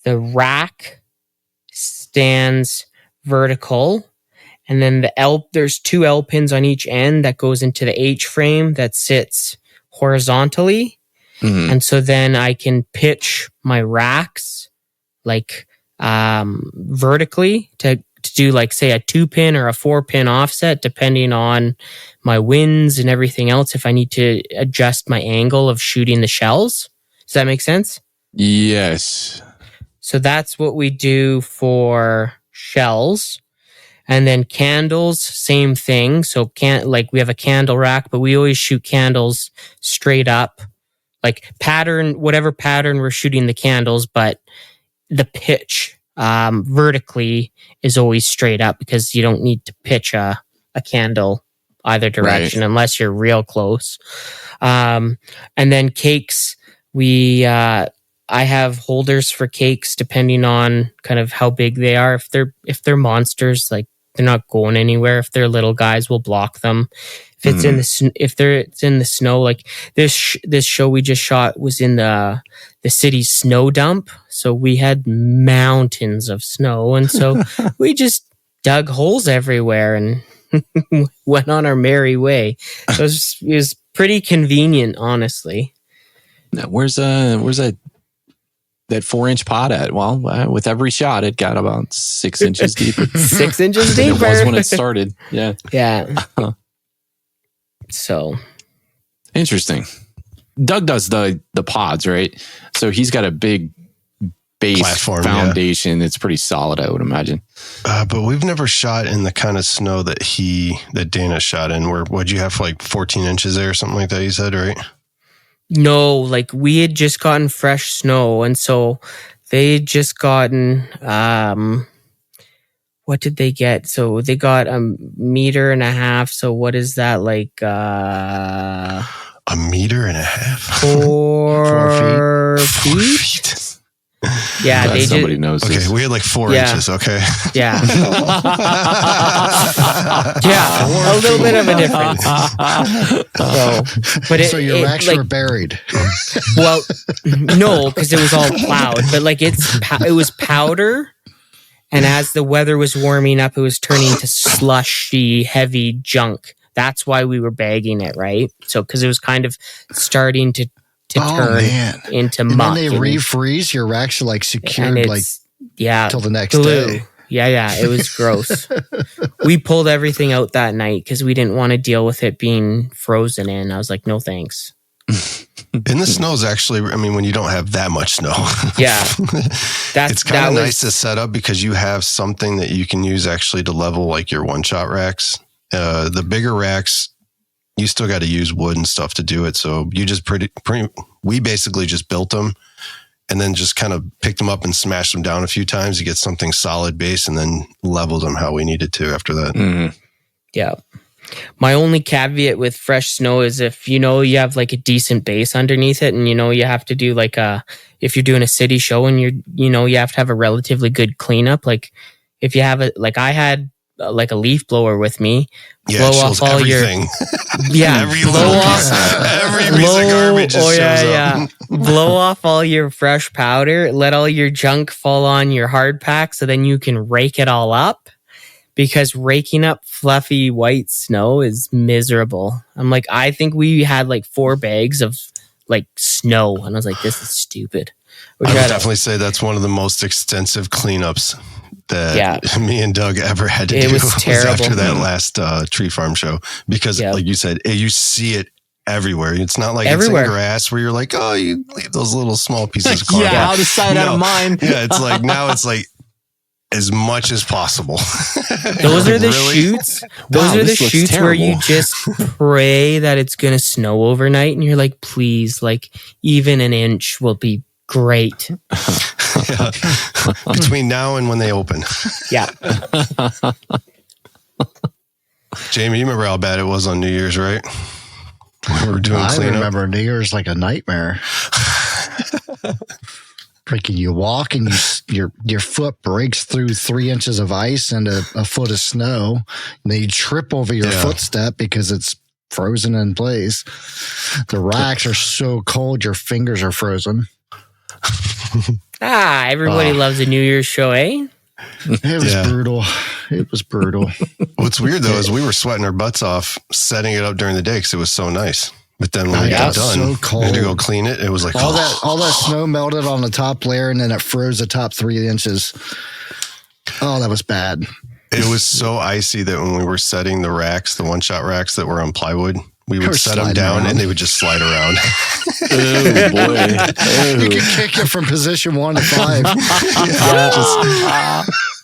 the rack stands vertical. And then there's 2 L pins on each end that goes into the H frame that sits horizontally. Mm-hmm. And so then I can pitch my racks like vertically to do like, say, a 2-pin or a 4-pin offset, depending on my winds and everything else, if I need to adjust my angle of shooting the shells. Does that make sense? Yes. So that's what we do for shells. And then candles, same thing. So we have a candle rack, but we always shoot candles straight up, like whatever pattern we're shooting the candles, but the pitch vertically is always straight up, because you don't need to pitch a candle either direction, right, unless you're real close. And then cakes, I have holders for cakes depending on kind of how big they are. If they're monsters, like, they're not going anywhere. If they're little guys, we'll block them. If it's it's in the snow, like this show we just shot was in the city's snow dump. So we had mountains of snow, and so we just dug holes everywhere and went on our merry way. So it was pretty convenient, honestly. Now, where's that 4-inch pot at? Well, with every shot, it got about 6 inches deeper. 6 inches deeper. It was when it started. Yeah. Yeah. So interesting. Doug does the pods, right? So he's got a big base platform, foundation. It's pretty solid, I would imagine. But we've never shot in the kind of snow that Dana shot in. Where what'd you have, like 14 inches there or something like that? You said, right? No, like we had just gotten fresh snow, and so they had just gotten what did they get? So they got 1.5 meters. So what is that, like 1.5 meters? 4 feet? Yeah, somebody knows. Okay, this. we had like 4 inches. Okay. Yeah. Yeah, a little bit of a difference. So your racks were buried. Well, no, because it was all plowed. But like it was powder, and as the weather was warming up, it was turning to slushy, heavy junk. That's why we were bagging it, right? So because it was kind of starting to turn into muck. And then they refreeze. Your racks are like secured, till the next day. Yeah, it was gross. We pulled everything out that night because we didn't want to deal with it being frozen in. I was like, no thanks. And the snow's actually, I mean, when you don't have that much snow. Yeah. It's kind of nice to set up because you have something that you can use actually to level like your one-shot racks. The bigger racks, you still got to use wood and stuff to do it. So you just we basically just built them and then just kind of picked them up and smashed them down a few times to get something solid base, and then leveled them how we needed to after that. Mm-hmm. Yeah. My only caveat with fresh snow is if you have like a decent base underneath it, and you have to do like if you're doing a city show and you have to have a relatively good cleanup. Like if you have I had like a leaf blower with me, blow off all everything. Every little piece, every piece of garbage just shows up. Blow off all your fresh powder, let all your junk fall on your hard pack, so then you can rake it all up. Because raking up fluffy white snow is miserable. I'm like, I think we had like 4 bags of like snow, and I was like, this is stupid. I would definitely say that's one of the most extensive cleanups that me and Doug ever had to do. It was terrible. After that last tree farm show, because like you said, you see it everywhere. It's not like everywhere. It's in grass where you're like, oh, you leave those little small pieces of cardboard. Out of sight, out of mind. Yeah, it's like now it's like as much as possible. Those are the shoots. Those are the shoots where you just pray that it's going to snow overnight, and you're like, please, like even an inch will be great. Between now and when they open. Yeah. Jamie, you remember how bad it was on New Year's, right? We were doing cleanup. I remember New Year's like a nightmare. Freaking, you walk and your foot breaks through 3 inches of ice and a foot of snow, and then you trip over your footstep because it's frozen in place. The racks are so cold, your fingers are frozen. Everybody loves a New Year's show, eh? It was brutal. It was brutal. What's weird though is we were sweating our butts off setting it up during the day because it was so nice. But then when we got done, so cold. We had to go clean it. It was like all that snow melted on the top layer, and then it froze the top 3 inches. Oh, that was bad. It was so icy that when we were setting the racks, the one-shot racks that were on plywood, we would set them down and they would just slide around. Oh boy! You could kick it from position 1 to 5.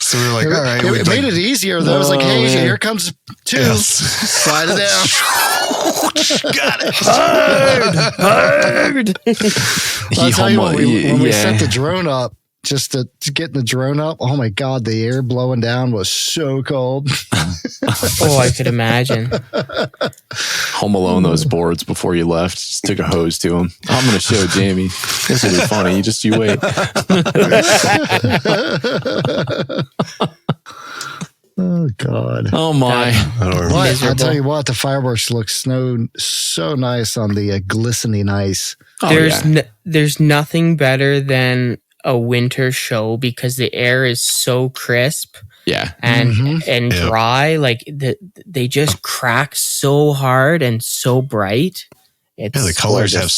So we were like, all right. It made it easier though. It was like, hey, here comes 2. Yes. Slide it down. Got it. Hard. I'll tell you what, when we set the drone up, just to get the drone up, oh my God, the air blowing down was so cold. Oh, I could imagine. Home Alone those boards before you left. Just took a hose to them. I'm going to show Jamie. This will be funny. You wait. Oh God! Oh my! I'll tell you what, the fireworks look so nice on the glistening ice. There's nothing better than a winter show because the air is so crisp. Yeah, and dry. Like they just crack so hard and so bright. The colors have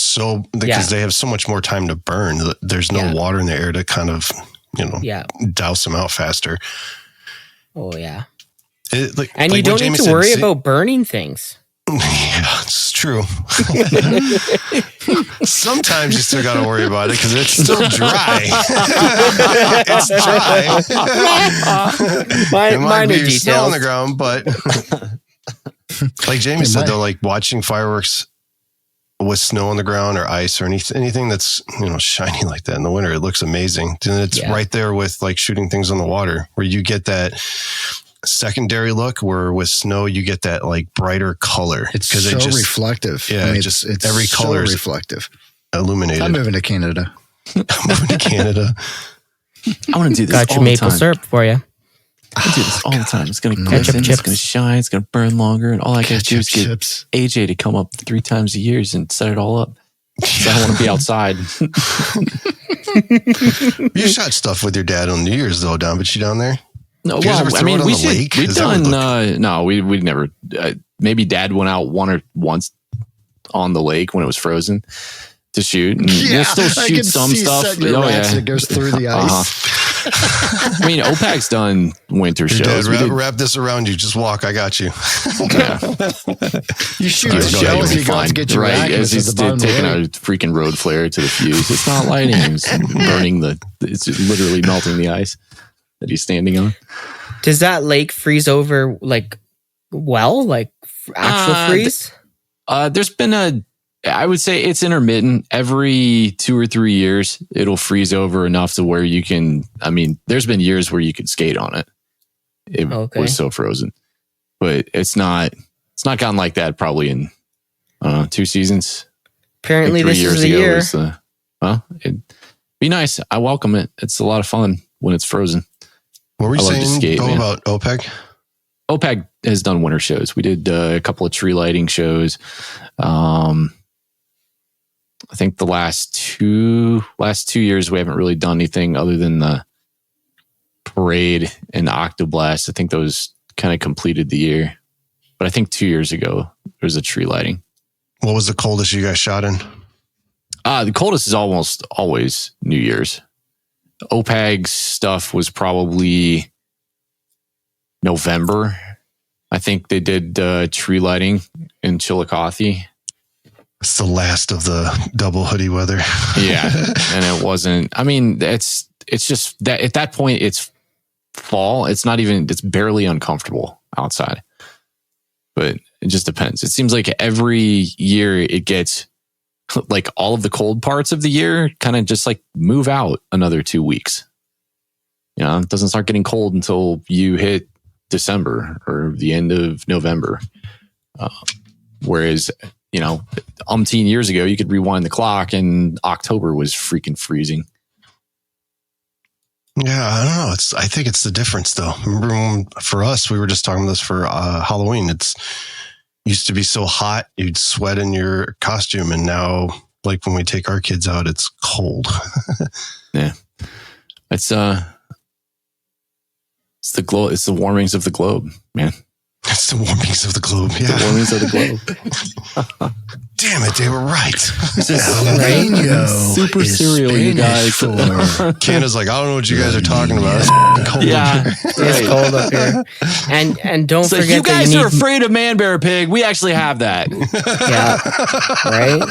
because they have so much more time to burn. There's no water in the air to kind of douse them out faster. Oh, yeah. And you don't need to worry about burning things. Yeah, it's true. Sometimes you still got to worry about it because it's still dry. It's dry. It might be snow on the ground, but like Jamie said, though, like watching fireworks with snow on the ground or ice or anything that's shiny like that in the winter, it looks amazing. And it's right there with like shooting things on the water where you get that secondary look where with snow you get that like brighter color. It's so reflective. Yeah, it's every color is reflective. Illuminated. I'm moving to Canada. I want to do this. Got your maple syrup for you. I do this all the time. It's going to glisten, it's going to shine, it's going to burn longer, and all I got to do is get AJ to come up 3 times a year and set it all up. So I want to be outside. You shot stuff with your dad on New Year's though, Don, but you down there? No, well, I mean, we've done, no, we never, maybe Dad went out once on the lake when it was frozen to shoot. And we'll still shoot some stuff. It goes through the ice. I mean, OPAC's done winter shows. Dad, wrap this around you. Just walk. I got you. Yeah. You shoot the shells, you got to get your right as he's taking a freaking road flare to the fuse. It's not lighting. It's burning it's literally melting the ice that he's standing on. Does that lake freeze over like actual freeze? There's been I would say it's intermittent. Every 2 or 3 years, it'll freeze over enough to where you can, I mean, there's been years where you could skate on it. It was so frozen, but it's not, It's not gotten like that probably in 2 seasons. Apparently, Like 3 this years is the ago year. was it'd be nice. I welcome it. It's a lot of fun when it's frozen. What were you I love to saying skate, man. about OPEC? OPEC has done winter shows. We did a couple of tree lighting shows. I think the last two years we haven't really done anything other than the parade and Octoblast. I think those kind of completed the year. But I think 2 years ago there was a tree lighting. What was the coldest you guys shot in? The coldest is almost always New Year's. OPEG's stuff was probably November. I think they did tree lighting in Chillicothe. It's the last of the double hoodie weather. Yeah. And it wasn't, I mean, it's just that at that point it's fall. It's barely uncomfortable outside. But it just depends. It seems like every year it gets like all of the cold parts of the year kind of just like move out another 2 weeks. You know, it doesn't start getting cold until you hit December or the end of November. Whereas, you know, umpteen years ago, you could rewind the clock and October was freaking freezing. Yeah, I don't know. I think it's the difference though. Remember when, for us, we were just talking about this for Halloween. It's used to be so hot, you'd sweat in your costume. And now, like when we take our kids out, it's cold. Yeah. It's the glow. It's the warmings of the globe, man. It's the warmings of the globe. Yeah. The warmings of the globe. Damn it, they were right. Super cereal, you guys. Canada's like, I don't know what you guys are talking about. It's cold. Yeah, It's cold up here. And don't so forget you guys that are afraid of man, bear, pig. We actually have that. Yeah. Right?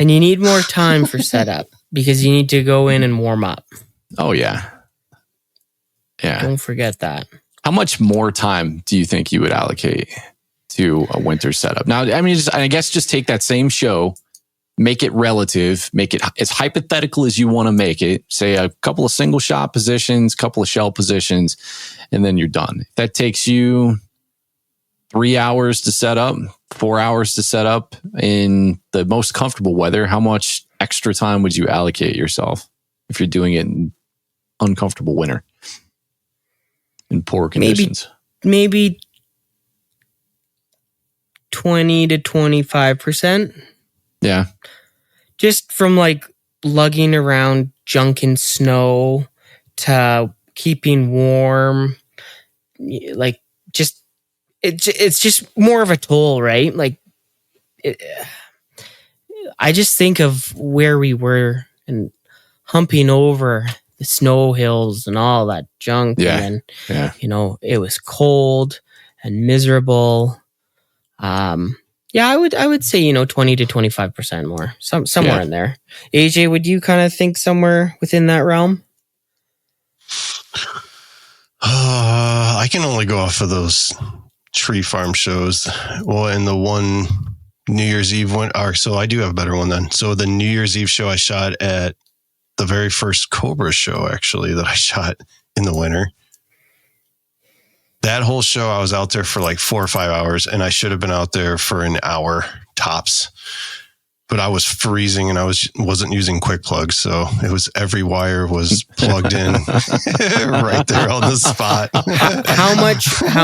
And you need more time for setup because you need to go in and warm up. Oh, yeah. Yeah. Don't forget that. How much more time do you think you would allocate to a winter setup? Now, I mean, I guess just take that same show, make it relative, make it as hypothetical as you want to make it. Say a couple of single shot positions, couple of shell positions, and then you're done. If that takes you 3 hours to set up, 4 hours to set up in the most comfortable weather, how much extra time would you allocate yourself if you're doing it in uncomfortable winter? In poor conditions. Maybe 20 to 25%. Yeah. Just from like lugging around junk and snow to keeping warm. Like just, it's just more of a toll, right? Like I just think of where we were and humping over the snow hills and all that junk. Yeah. And then, you know, it was cold and miserable. Yeah, I would say, you know, 20 to 25% more, somewhere in there. AJ, would you kind of think somewhere within that realm? I can only go off of those tree farm shows. Well, and the one New Year's Eve one, so I do have a better one then. So the New Year's Eve show I shot at the very first Cobra show, actually, that I shot in the winter. That whole show, I was out there for like 4 or 5 hours, and I should have been out there for an hour tops. But I was freezing, and I wasn't using quick plugs, so it was every wire was plugged in right there on the spot. How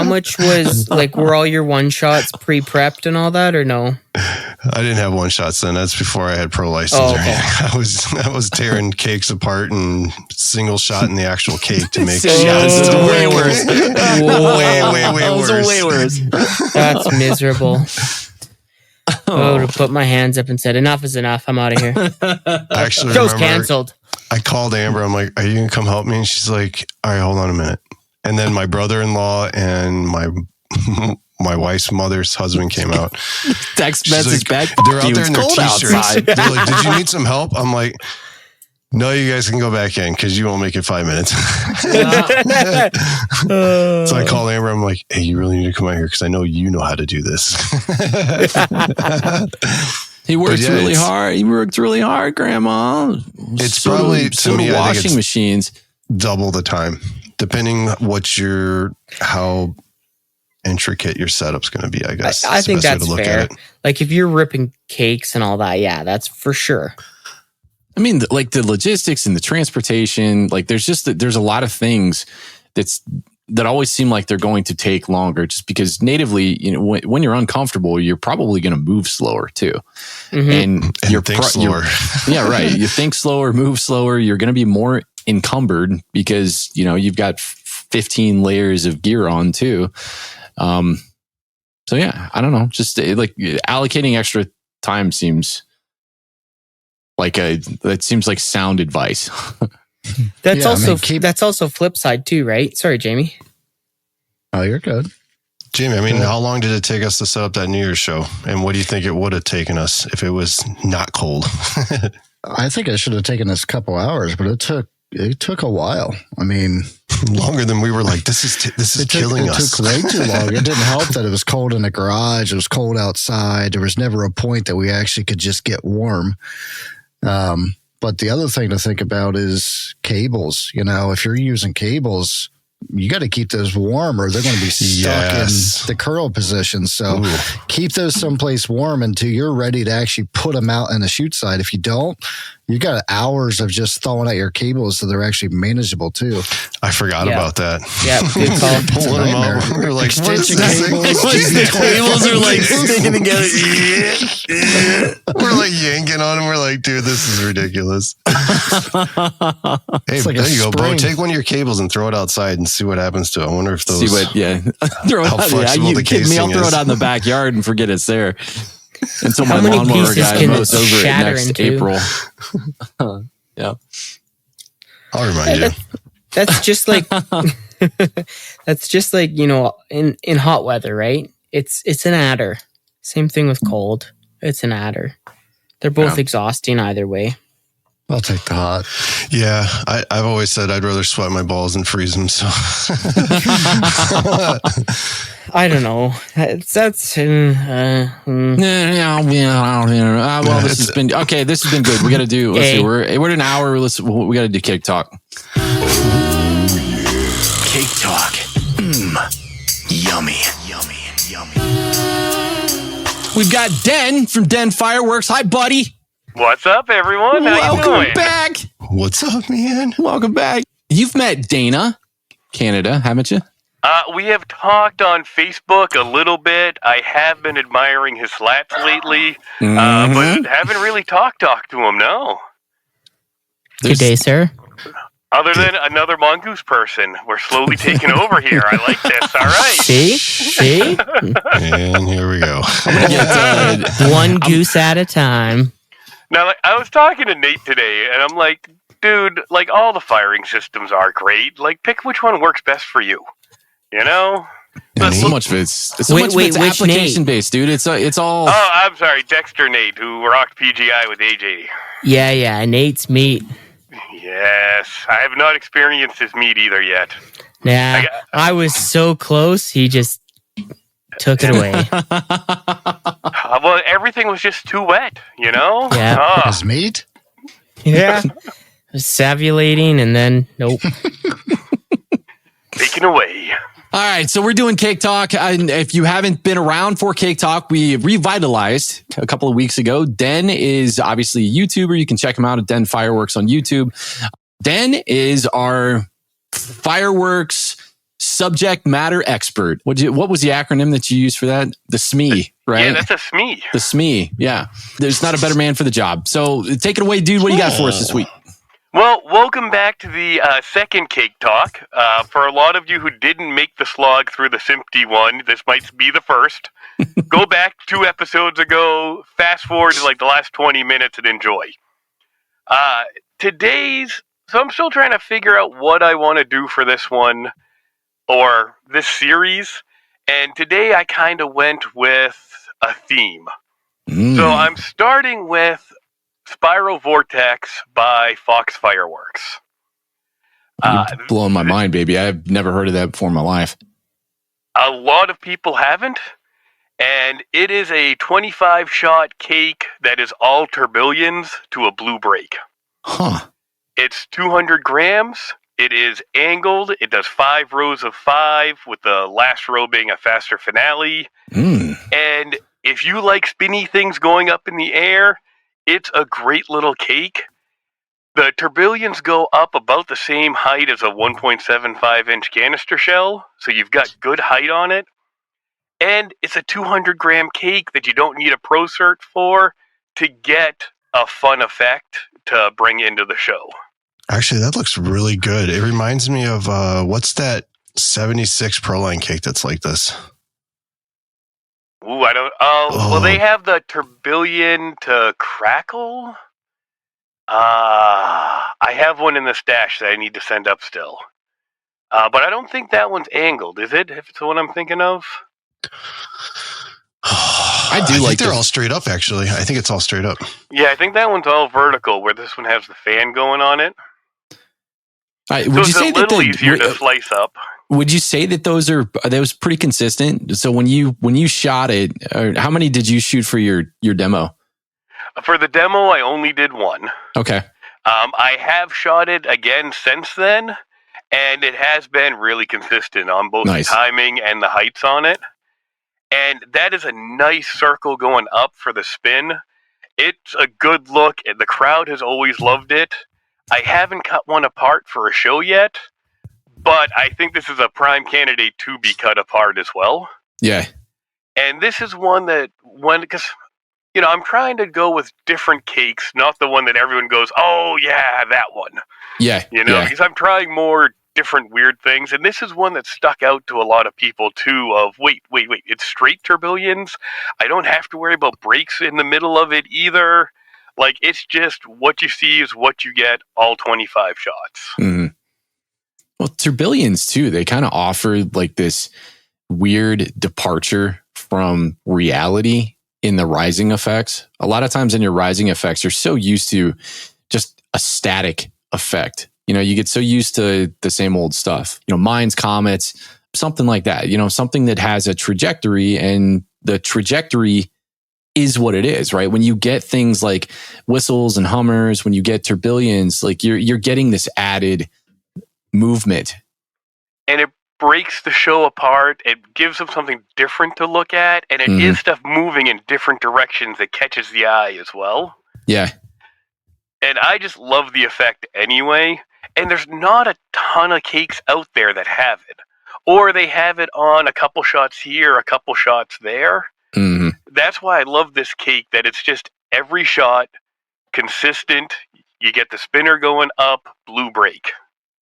much was like, were all your one shots pre-prepped and all that, or no? I didn't have one shots then. That's before I had pro license. Oh, okay. I was tearing cakes apart and single shot in the actual cake to make Shots. shots. Way worse. Way worse. That's miserable. I would have put my hands up and said, "Enough is enough. I'm out of here." I actually Show's remember canceled. I called Amber. I'm like, "Are you gonna come help me?" And she's like, "All right, hold on a minute." And then my brother-in-law and my wife's mother's husband came out. Text She's message like, back. they're out there in their Cold t-shirts. outside. They're like, "Did you need some help?" I'm like, "No, you guys can go back in because you won't make it 5 minutes." So I called Amber. I'm like, "Hey, you really need to come out here because I know you know how to do this." He works really hard. He works really hard, Grandma. It's probably, to me, I think washing it's machines. double the time, depending how intricate your setup's going to be, I guess. I think that's fair. At it. Like if you're ripping cakes and all that, yeah, that's for sure. I mean, like the logistics and the transportation, like there's a lot of things that always seem like they're going to take longer just because natively, you know, when you're uncomfortable, you're probably going to move slower too. Mm-hmm. And you're think slower. Yeah, right. You think slower, move slower. You're going to be more encumbered because, you know, you've got 15 layers of gear on too. So yeah, I don't know. Just like allocating extra time seems like sound advice. That's also flip side too, right? Sorry, Jamie. Oh, you're good. Jamie, I mean, how long did it take us to set up that New Year's show? And what do you think it would have taken us if it was not cold? I think it should have taken us a couple hours, but it took a while. I mean, longer than we were like, this is killing us. It took way too long. It didn't help that it was cold in the garage. It was cold outside. There was never a point that we actually could just get warm. But the other thing to think about is cables. You know, if you're using cables, you got to keep those warm or they're going to be stuck in the curl position. So keep those someplace warm until you're ready to actually put them out in the shoot side. If you don't, you got hours of just throwing out your cables so they're actually manageable too. I forgot about that. Yeah, good call. Pulling them out. We're like, extension cables. The cables are like sticking together. We're like yanking on them. We're like, dude, this is ridiculous. Hey, like there you go, Bo. spring. Take one of your cables and throw it outside and see what happens to it. I wonder if those. See what? Yeah, throw it How out. flexible You the kidding me? I'll casing throw is. it out in the backyard and forget it's there until How my many lawnmower pieces guy can mows it over it shatter next into? April. Yeah, I'll remind you. That's just like you know, in hot weather, right? It's an adder. Same thing with cold. It's an adder. They're both exhausting either way. I'll take the hot. Yeah, I've always said I'd rather sweat my balls than freeze them. So I don't know. That's well, this has been okay. This has been good. We got to do. Let's see. We're at an hour. We got to do cake talk. Cake talk. Yummy. We've got Den from Den Fireworks. Hi, buddy. What's up, everyone? How you doing? Welcome back. what's up, man? Welcome back. You've met Dana, Canada, haven't you? We have talked on Facebook a little bit. I have been admiring his slats lately, but haven't really talked to him, no. good day, sir. Other than another mongoose person. We're slowly taking over here. I like this. All right. See? And here we go. One goose at a time. Now, like, I was talking to Nate today, and I'm like, dude, like, all the firing systems are great. Like, pick which one works best for you. You know? And so much of it's Which application based, dude. It's all. Oh, I'm sorry, Dexter Nate, who rocked PGI with AJ. Yeah, Nate's meat. Yes, I have not experienced his meat either yet. Nah, I was so close. He just took it away. Well, everything was just too wet, you know? Yeah. His meat? Yeah. Savulating and then nope. Taken away. All right, so we're doing Cake Talk. And if you haven't been around for Cake Talk, we revitalized a couple of weeks ago. Den is obviously a YouTuber. You can check him out at Den Fireworks on YouTube. Den is our fireworks subject matter expert. What was the acronym that you used for that? The SME, right? Yeah, that's a SME. The SME, yeah. There's not a better man for the job. So take it away, dude. What do you got for us this week? Well, welcome back to the second Cake Talk. For a lot of you who didn't make the slog through the Simpty one, this might be the first. Go back 2 episodes ago, fast forward to like the last 20 minutes and enjoy. So I'm still trying to figure out what I want to do for this one or this series. And today I kind of went with a theme. So I'm starting with Spiral Vortex by Fox Fireworks. You're blowing my mind, baby. I've never heard of that before in my life. A lot of people haven't, and it is a 25-shot cake that is all tourbillons to a blue break. Huh. It's 200 grams, It is angled. It does 5 rows of 5, with the last row being a faster finale. And if you like spinny things going up in the air, it's a great little cake. The tourbillons go up about the same height as a 1.75-inch canister shell, so you've got good height on it. And it's a 200-gram cake that you don't need a Pro Cert for to get a fun effect to bring into the show. Actually, that looks really good. It reminds me of, what's that 76 Proline cake that's like this? Ooh, I don't... well, they have the tourbillon to crackle. I have one in the stash that I need to send up still. But I don't think that one's angled, is it? If it's the one I'm thinking of? I think they're all straight up, actually. I think it's all straight up. Yeah, I think that one's all vertical, where this one has the fan going on it. Would so you it's say a little that easier to slice up. Would you say that those are pretty consistent? So when you shot it, how many did you shoot for your demo? For the demo, I only did one. Okay. I have shot it again since then, and it has been really consistent on both the timing and the heights on it. And that is a nice circle going up for the spin. It's a good look. The crowd has always loved it. I haven't cut one apart for a show yet, but I think this is a prime candidate to be cut apart as well. Yeah. And this is one that, because, I'm trying to go with different cakes, not the one that everyone goes, oh, yeah, that one. Yeah. Because I'm trying more different weird things. And this is one that stuck out to a lot of people, too, of, wait, it's straight tourbillons. I don't have to worry about breaks in the middle of it either. Like, it's just what you see is what you get, all 25 shots. Mm-hmm. Well, tourbillons, too, they kind of offer like this weird departure from reality in the rising effects. A lot of times in your rising effects, you're so used to just a static effect. You get so used to the same old stuff. Mines, comets, something like that. Something that has a trajectory, and the trajectory is what it is, right? When you get things like whistles and hummers, when you get tourbillons, like you're getting this added movement. And it breaks the show apart. It gives them something different to look at, and it is stuff moving in different directions that catches the eye as well. Yeah. And I just love the effect anyway. And there's not a ton of cakes out there that have it. Or they have it on a couple shots here, a couple shots there. Mm-hmm. That's why I love this cake, that it's just every shot, consistent. You get the spinner going up, blue break.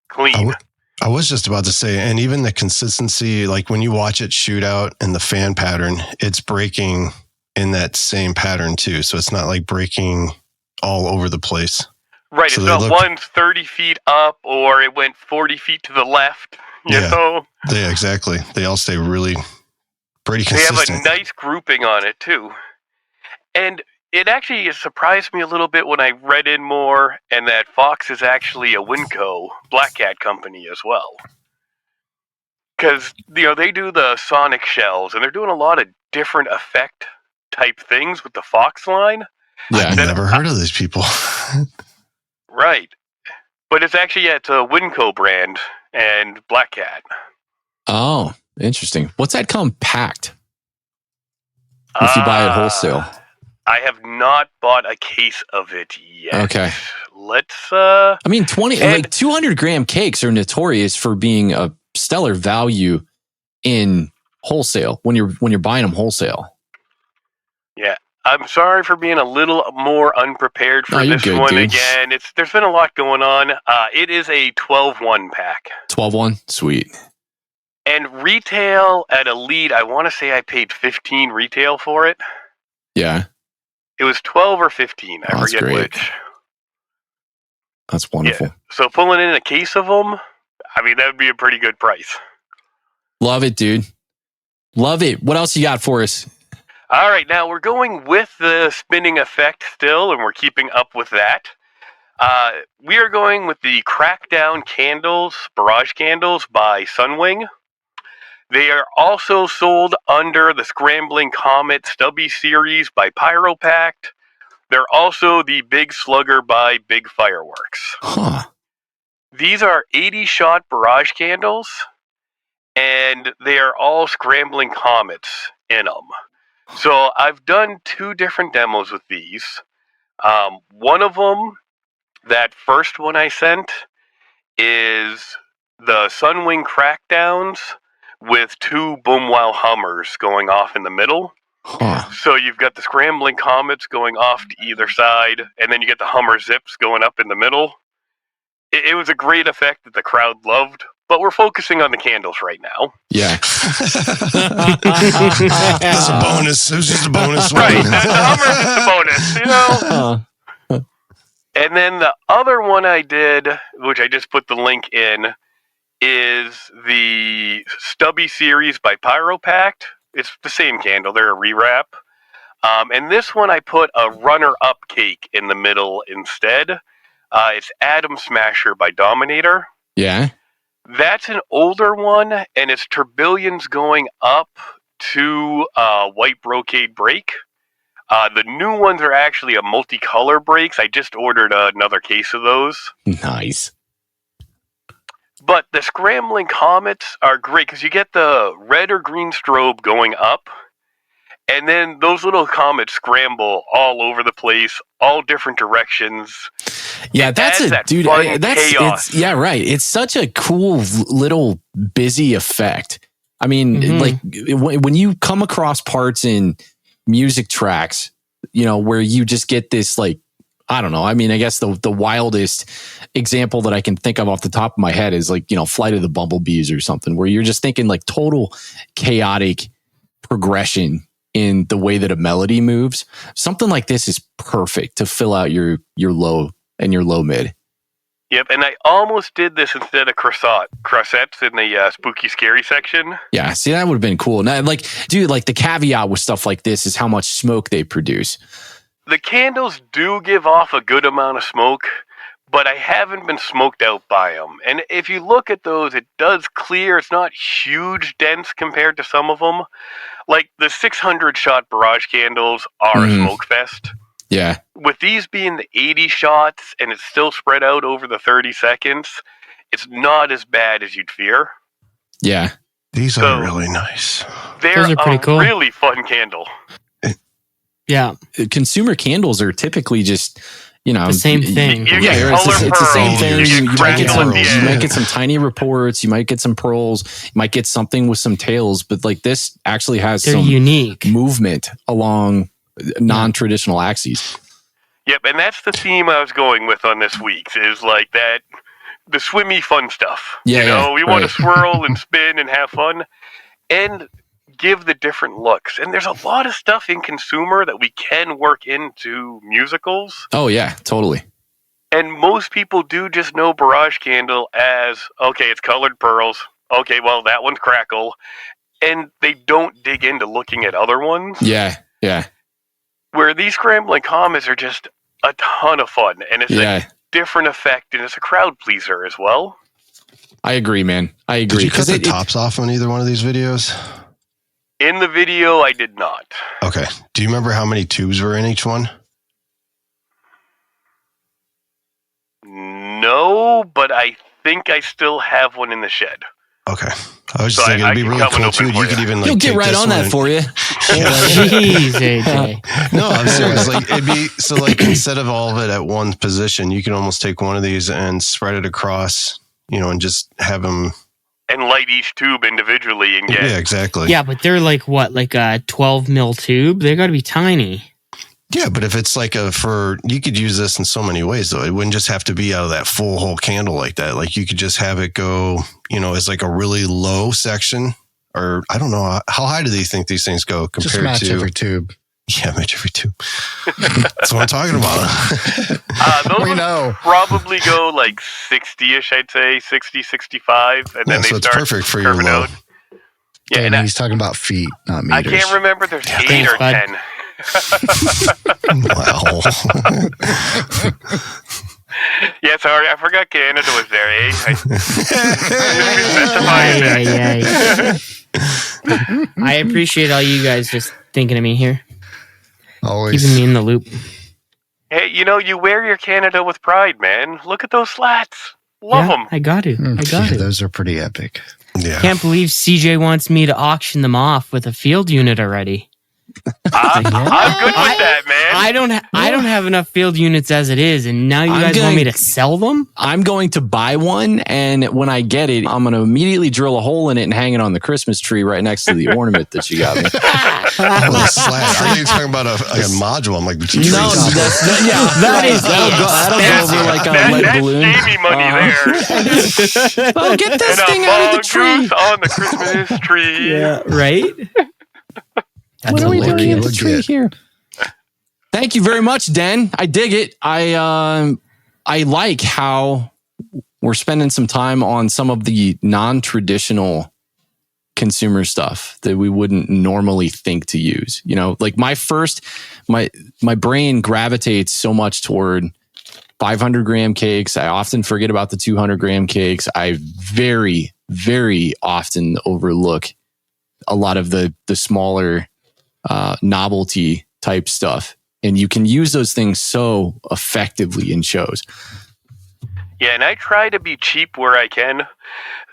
Clean. I was just about to say, and even the consistency, like when you watch it shoot out and the fan pattern, it's breaking in that same pattern too. So it's not like breaking all over the place. Right. So it's not one's 30 feet up or it went 40 feet to the left. You know? Yeah, exactly. They all stay really pretty consistent. They have a nice grouping on it too. And it actually surprised me a little bit when I read in more, and that Fox is actually a Winco Black Cat company as well. Because, they do the sonic shells, and they're doing a lot of different effect type things with the Fox line. Yeah, I've never heard of these people. Right. But it's actually, it's a Winco brand and Black Cat. Oh, interesting. What's that compact? If you buy it wholesale. I have not bought a case of it yet. Okay. Let's 200-gram cakes are notorious for being a stellar value in wholesale when you're buying them wholesale. Yeah. I'm sorry for being a little more unprepared for this one, dude. Again. There's been a lot going on. It is a 12-1 pack. 12-1? Sweet. And retail at Elite, I want to say I paid 15 retail for it. Yeah. It was 12 or 15. I forget great. which. That's wonderful. Yeah. So pulling in a case of them, that would be a pretty good price. Love it, dude. Love it. What else you got for us? All right. Now we're going with the spinning effect still, and we're keeping up with that. We are going with the Crackdown candles, barrage candles by Sunwing. They are also sold under the Scrambling Comet Stubby series by Pyro. They're also the Big Slugger by Big Fireworks. Huh. These are 80-shot barrage candles, and they are all scrambling comets in them. So I've done 2 different demos with these. One of them, that first one I sent, is the Sunwing crackdowns with 2 Boomwow Hummers going off in the middle. Huh. So you've got the scrambling comets going off to either side, and then you get the Hummer zips going up in the middle. It was a great effect that the crowd loved, but we're focusing on the candles right now. Yeah. That's a bonus. It was just a bonus one. Right, the Hummer's just a bonus, you know? And then the other one I did, which I just put the link in, is the Stubby series by Pyro. It's the same candle. They're a rewrap. And this one I put a runner-up cake in the middle instead. It's Atom Smasher by Dominator. Yeah. That's an older one, and it's tourbillons going up to white brocade break. The new ones are actually a multicolor breaks. I just ordered another case of those. Nice. But the scrambling comets are great because you get the red or green strobe going up, and then those little comets scramble all over the place, all different directions. Yeah, that's a that dude. fun That's chaos. it's, yeah, right. It's such a cool little busy effect. I mean, like when you come across parts in music tracks, you know, where you just get this, like, I don't know. I mean, I guess the wildest example that I can think of off the top of my head is like, you know, Flight of the Bumblebees or something, where you're just thinking like total chaotic progression in the way that a melody moves. Something like this is perfect to fill out your low and your low mid. Yep, and I almost did this instead of crossettes in the spooky scary section. Yeah, see, that would have been cool. Now, like, dude, like the caveat with stuff like this is how much smoke they produce. The candles do give off a good amount of smoke, but I haven't been smoked out by them. And if you look at those, it does clear. It's not huge dense compared to some of them. Like the 600-shot barrage candles are a smoke fest. Yeah. With these being the 80 shots and it's still spread out over the 30 seconds, it's not as bad as you'd fear. Yeah. These are really nice. They're Those are pretty cool. Really fun candle. Yeah. Consumer candles are typically just, you know, The same thing. You Yeah, get it's color the same pearls, thing. you You get might get crackle some, at the you might end. get some tiny reports. You might get some pearls. You might get something with some tails. But like this actually has They're some unique. movement along non-traditional axes. Yep, and that's the theme I was going with on this week's, is like that, the swimmy fun stuff. Yeah, you know, yeah, we want to right. swirl and spin and have fun and give the different looks. And there's a lot of stuff in consumer that we can work into musicals. Oh yeah, totally. And most people do just know Barrage Candle as, okay, it's colored pearls. Okay, well, that one's crackle. And they don't dig into looking at other ones. Yeah, yeah. Where these scrambling comets are just a ton of fun. And it's a different effect, and it's a crowd pleaser as well. I agree, man. I agree. Did you cut the tops off on either one of these videos? In the video, I did not. Okay. Do you remember how many tubes were in each one? No, but I think I still have one in the shed. Okay. I was just thinking it'd be really cool too. You could even like You'll get right on that for you. Jeez, AJ. No, I'm serious. Like it'd be so like instead of all of it at one position, you can almost take one of these and spread it across, you know, and just have them and light each tube individually and get. Yeah, exactly. Yeah, but they're like what, like a 12 mil tube? They got to be tiny. Yeah, but if it's like you could use this in so many ways though. It wouldn't just have to be out of that full whole candle like that. Like you could just have it go, you know, as like a really low section, or I don't know how high do they think these things go compared Just match to every tube. Yeah, match every tube. That's what I'm talking about. Those We know. probably go like 60-ish, I'd say 60, 65, and then they so it's start perfect for your curving low. out. Yeah, And and he's talking about feet, not I meters. can't remember. There's 8 thanks, or bud. 10. Wow. Yeah, sorry, I forgot Canada was there, eh? I appreciate all you guys just thinking of me here, Always. keeping me in the loop. Hey, you know, you wear your Canada with pride, man. Look at those slats. Love them. I got to. Those are pretty epic. Yeah. Can't believe CJ wants me to auction them off with a field unit already. I'm good with that, man. I don't have enough field units as it is, and now you guys want me to sell them? I'm going to buy one, and when I get it, I'm going to immediately drill a hole in it and hang it on the Christmas tree right next to the ornament that you got me. I thought you were talking about a module. I'm like, that'll go over like a lead balloon. That's Jamie money there. Oh, get this And thing a out of the tree. mongoose on the Christmas tree. Yeah, right? What are we doing lucky at the tree legit. here? Thank you very much, Den. I dig it. I like how we're spending some time on some of the non-traditional consumer stuff that we wouldn't normally think to use. You know, like my brain gravitates so much toward 500 gram cakes. I often forget about the 200 gram cakes. I very, very often overlook a lot of the smaller novelty type stuff. And you can use those things so effectively in shows. Yeah, and I try to be cheap where I can.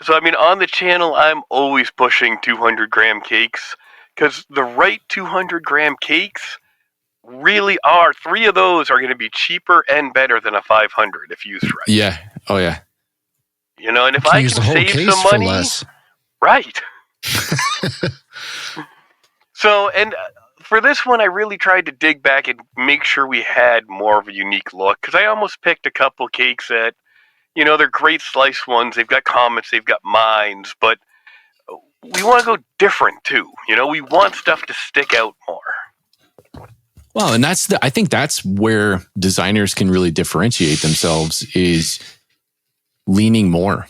So, I mean, on the channel, I'm always pushing 200 gram cakes because the right 200 gram cakes really are. 3 of those are going to be cheaper and better than a 500 if used right. Yeah. Oh, yeah. You know, and if I use can the whole save case some for money, less. right. So, and for this one, I really tried to dig back and make sure we had more of a unique look because I almost picked a couple cakes that, you know, they're great slice ones. They've got comets, they've got mines, but we want to go different too. You know, we want stuff to stick out more. Well, and I think that's where designers can really differentiate themselves is leaning more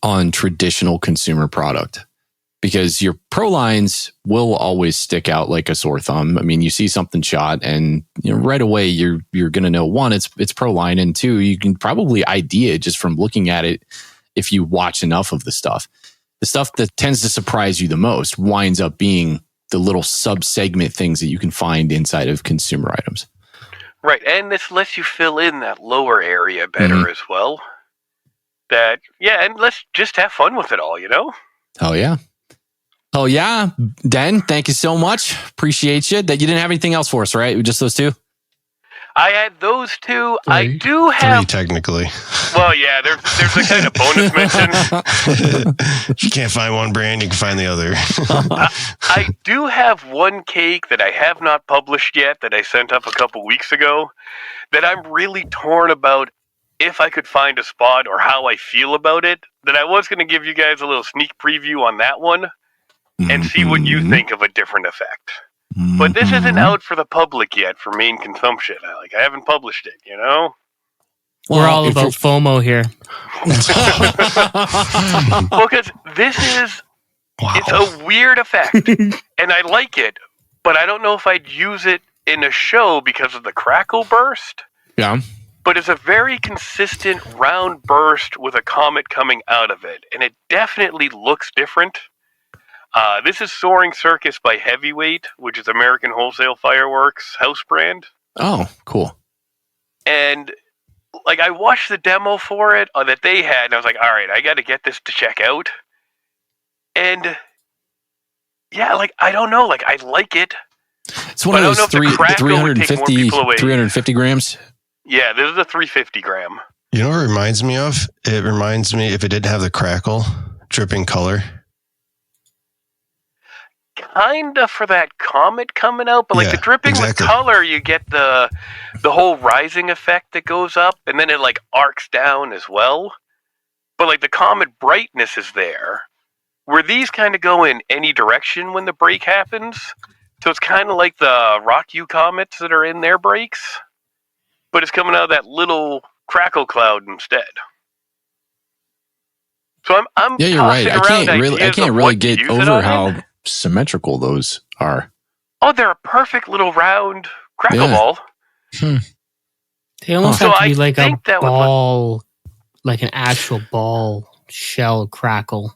on traditional consumer product. Because your pro lines will always stick out like a sore thumb. I mean, you see something shot, and you know right away you're going to know one, it's pro line, and two, you can probably ID it just from looking at it if you watch enough of the stuff. The stuff that tends to surprise you the most winds up being the little sub segment things that you can find inside of consumer items. Right, and this lets you fill in that lower area better as well. And let's just have fun with it all, you know? Oh yeah. Oh yeah, Den, thank you so much. Appreciate you. That you didn't have anything else for us, right? Just those 2? I had those 2. 3. I do have 3 technically. Well, yeah, there's a kind of bonus mention. If you can't find one brand, you can find the other. I do have one cake that I have not published yet that I sent up a couple weeks ago that I'm really torn about if I could find a spot or how I feel about it. That I was going to give you guys a little sneak preview on that one. And see what you think of a different effect. But this isn't out for the public yet for main consumption. I haven't published it, you know? We're all about FOMO here. Well, because this is, it's a weird effect. And I like it, but I don't know if I'd use it in a show because of the crackle burst. Yeah. But it's a very consistent round burst with a comet coming out of it. And it definitely looks different. This is Soaring Circus by Heavyweight, which is American Wholesale Fireworks house brand. Oh, cool. And like I watched the demo for it that they had, and I was like, all right, I got to get this to check out. And yeah, like I don't know, like I like it. It's one of those 350 grams. Yeah, this is a 350 gram. You know what it reminds me of? It reminds me, if it didn't have the crackle, dripping color. Kinda for that comet coming out, but like the dripping with color, you get the whole rising effect that goes up, and then it like arcs down as well. But like the comet brightness is there, where these kind of go in any direction when the break happens. So it's kind of like the Rock U comets that are in their breaks, but it's coming out of that little crackle cloud instead. So I'm yeah, you're right. I can't really get over how symmetrical those are. Oh, they're a perfect little round crackle ball. They almost have to be like a ball, like an actual ball shell crackle.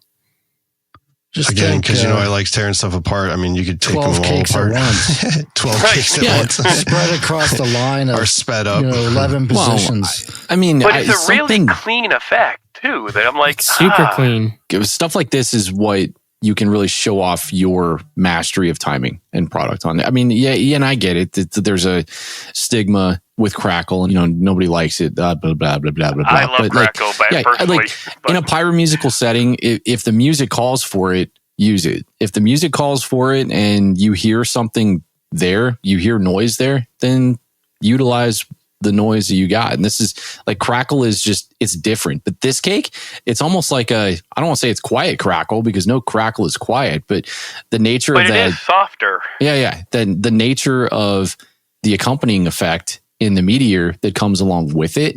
Just again, take, because I like tearing stuff apart. I mean, you could take 12 them all cakes apart. at once. 12 cakes at once. Spread across the line of or sped up. 11 positions. I mean, but it's a really clean effect too. That I'm like, It's super clean. Stuff like this is what you can really show off your mastery of timing and product on. I mean, yeah, and I get it. There's a stigma with Crackle, and nobody likes it. Blah blah blah blah blah blah. I love Crackle, personally. In a pyro musical setting, if the music calls for it, use it. If the music calls for it and you hear something there, you hear noise there, then utilize the noise that you got. And this is like Crackle is just, it's different. But this cake, it's almost like I don't want to say it's quiet crackle because no crackle is quiet, but the nature of that. But it is softer. Yeah. Then the nature of the accompanying effect in the meteor that comes along with it,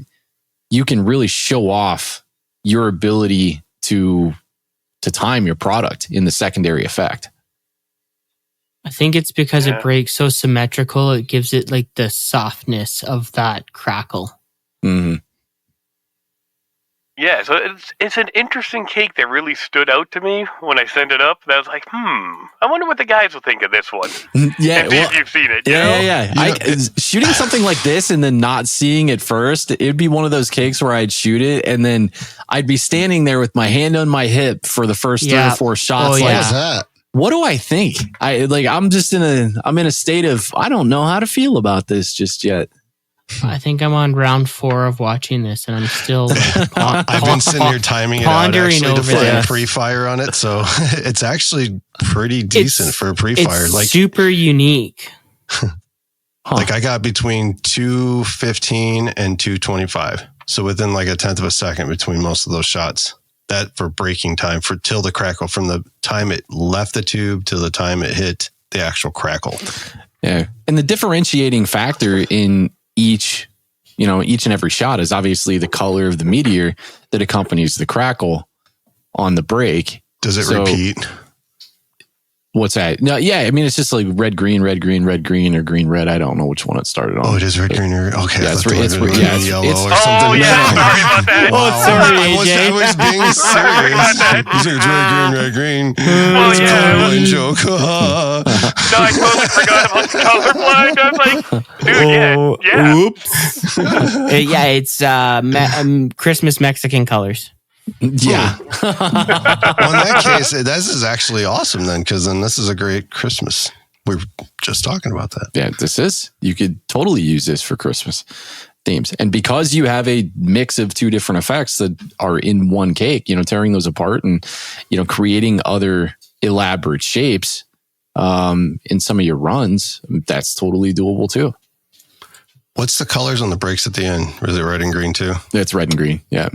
you can really show off your ability to time your product in the secondary effect. I think it's because it breaks so symmetrical. It gives it like the softness of that crackle. Mm-hmm. Yeah, so it's an interesting cake that really stood out to me when I sent it up. And I was like, I wonder what the guys will think of this one. Yeah, and see if you've seen it. Yeah. Shooting something like this and then not seeing it first, it'd be one of those cakes where I'd shoot it and then I'd be standing there with my hand on my hip for the first 3 or 4 shots. What was that? What do I think? I'm just in a state of, I don't know how to feel about this just yet. I think I'm on round 4 of watching this, and I'm still. I've been sitting here timing it out actually to find pre-fire on it, so it's actually pretty decent for a pre-fire. It's super unique. Like I got between 2:15 and 2:25, so within like a tenth of a second between most of those shots. That for breaking time for till the crackle, from the time it left the tube to the time it hit the actual crackle. Yeah, and the differentiating factor in each and every shot is obviously the color of the meteor that accompanies the crackle on the break. Does it repeat? What's that? No, yeah. I mean, it's just like red, green, or green, red. I don't know which one it started on. Oh, it is red, green, or okay. Yeah, it's yellow or something. Oh, yeah. Sorry about that. Oh, sorry, AJ. I was being serious. It's red, green. Oh, It's yeah. a colorblind joke. No, I totally forgot about the colorblind. I was like, dude, yeah. Oops. Yeah, it's Christmas Mexican colors. Yeah. Well, in that case, this is actually awesome then, because then this is a great Christmas. We were just talking about that. Yeah, you could totally use this for Christmas themes. And because you have a mix of 2 different effects that are in one cake, tearing those apart and, creating other elaborate shapes in some of your runs, that's totally doable too. What's the colors on the breaks at the end? Or is it red and green too? It's red and green. Yeah.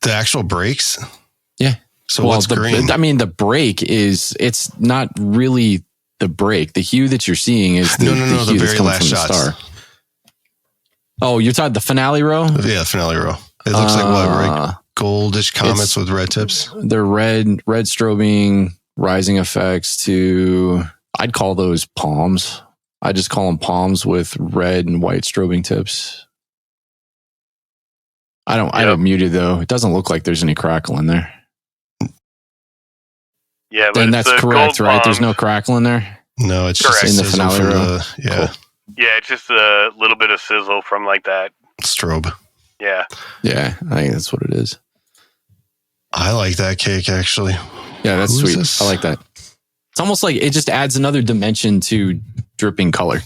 The actual breaks? Yeah. So what's green? The break it's not really the break. The hue that you're seeing is the hue that's coming from the star. Oh, you're talking the finale row? Yeah, finale row. It looks like what? Goldish comets with red tips? They're red strobing, rising effects I'd call those palms. I just call them palms with red and white strobing tips. I don't mute it though. It doesn't look like there's any crackle in there. Yeah, but then that's correct, right? There's no crackle in there. No, it's just in the finale row. Yeah. Cool. Yeah, it's just a little bit of sizzle from like that strobe. Yeah. Yeah, I think that's what it is. I like that cake actually. Yeah, that's sweet. I like that. It's almost like it just adds another dimension to dripping color.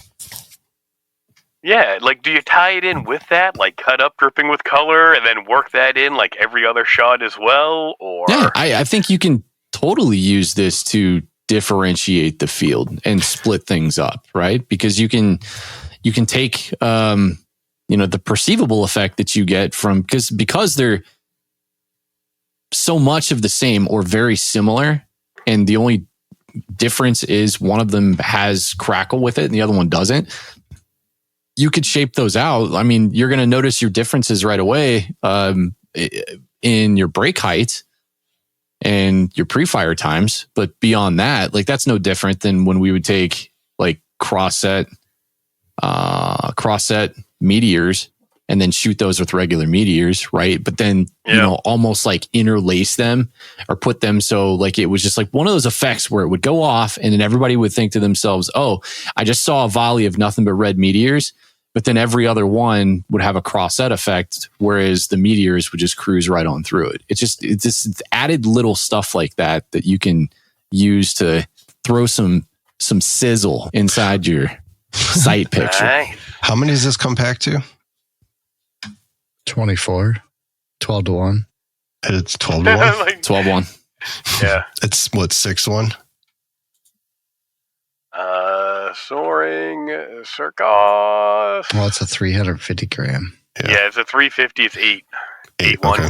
Yeah, like do you tie it in with that, like cut up dripping with color and then work that in like every other shot as well? Or yeah, I think you can totally use this to differentiate the field and split things up, right? Because you can take the perceivable effect that you get from because they're so much of the same or very similar, and the only difference is one of them has crackle with it and the other one doesn't. You could shape those out. I mean, you're going to notice your differences right away in your break height and your pre-fire times. But beyond that, like that's no different than when we would take like cross set meteors and then shoot those with regular meteors, right? But then, almost like interlace them or put them so like it was just like one of those effects where it would go off and then everybody would think to themselves, oh, I just saw a volley of nothing but red meteors. But then every other one would have a cross-set effect, whereas the meteors would just cruise right on through it. It's just added little stuff like that you can use to throw some sizzle inside your sight picture. Nice. How many does this come back to? 24. 12 to 1. It's 12 to 1? Like, 12-1. Yeah. It's what, 6-1? Soaring circus. Well, it's a 350 gram. Yeah, it's a 350. It's 8-1. Okay.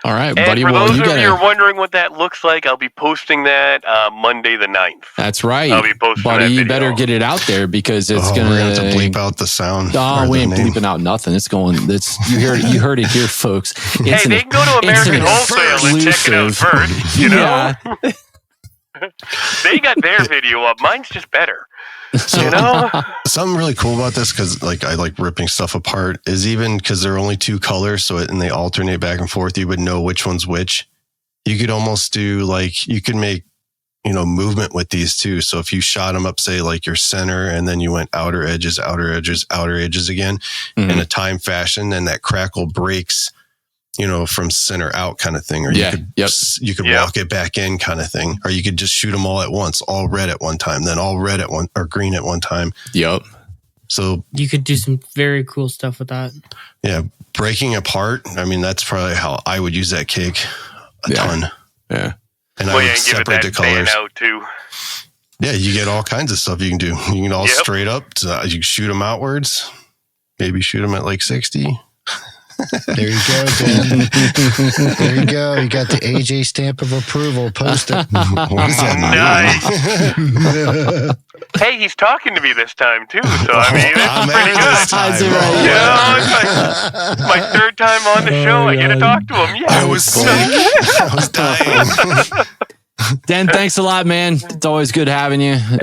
All right, And buddy. for Well, those you of you who gotta. are wondering what that looks like, I'll be posting that Monday the 9th. That's right, I'll be posting buddy. that You video. better get it out there because it's We're gonna gonna have to bleep out the sound. Oh, or we the ain't name. bleeping out nothing. It's going. You heard it here, folks. It's Hey, they can go to American Wholesale and check it out exclusive. first. You know, Yeah. they got their video up. Mine's just better. So, You know, something really cool about this, because like I like ripping stuff apart, is even because there are only 2 colors, and they alternate back and forth, you would know which one's which. You could almost do like, you could make, movement with these too. So if you shot them up, say like your center, and then you went outer edges again in a time fashion, then that crackle breaks, from center out kind of thing. Or Yeah, you could walk it back in kind of thing. Or you could just shoot them all at once, all red at one time, then all red at one, or green at one time. Yep. So You could do some very cool stuff with that. yeah, breaking apart. I mean, that's probably how I would use that cake a ton. Yeah. And well, I yeah, would and give it separate that the colors. fan out too. Yeah, you get all kinds of stuff you can do. You can all Yep. straight up. You can shoot them outwards. Maybe shoot them at like 60. There you go, Dan. There you go. You got the AJ stamp of approval. Post it. What does that mean? Nice. Hey, he's talking to me this time too. So I mean, I'm that's pretty at this good. time. Yeah, it's my 3rd time on the show. I get to talk to him. Yeah. I was sick. I was dying. Dan, thanks a lot, man. It's always good having you. Hey,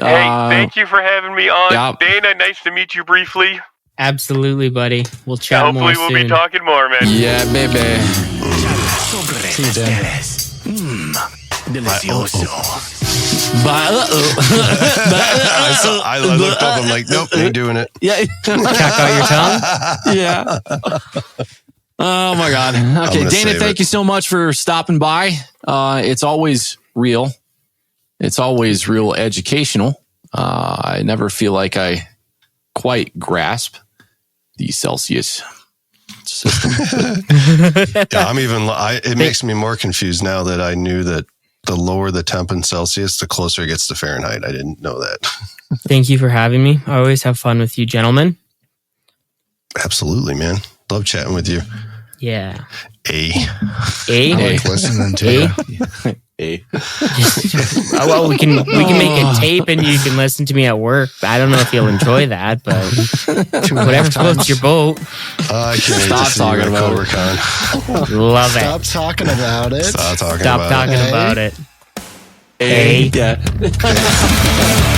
thank you for having me on. Yep. Dana, nice to meet you briefly. Absolutely, buddy. We'll chat more Hopefully we'll soon. be talking more, man. Yeah, baby. See you, Dan. I looked up. I'm like, nope, ain't doing it. Yeah. Check out your tongue. Yeah. Oh my God. Okay, gonna Dana, save thank it. you so much for stopping by. It's always real. It's always real educational. I never feel like I quite grasp the Celsius system. Yeah, it makes me more confused now that I knew that the lower the temp in Celsius, the closer it gets to Fahrenheit. I didn't know that. Thank you for having me. I always have fun with you, gentlemen. Absolutely, man. Love chatting with you. Yeah. Hey. A? I like listening to you. Hey. Well, we can make a tape and you can listen to me at work. I don't know if you'll enjoy that, but whatever floats your boat. I can't wait Stop to see you talking at about it. CobraCon. Love Stop it. talking about it. Stop talking Stop about talking it. about it. Hey. Yeah.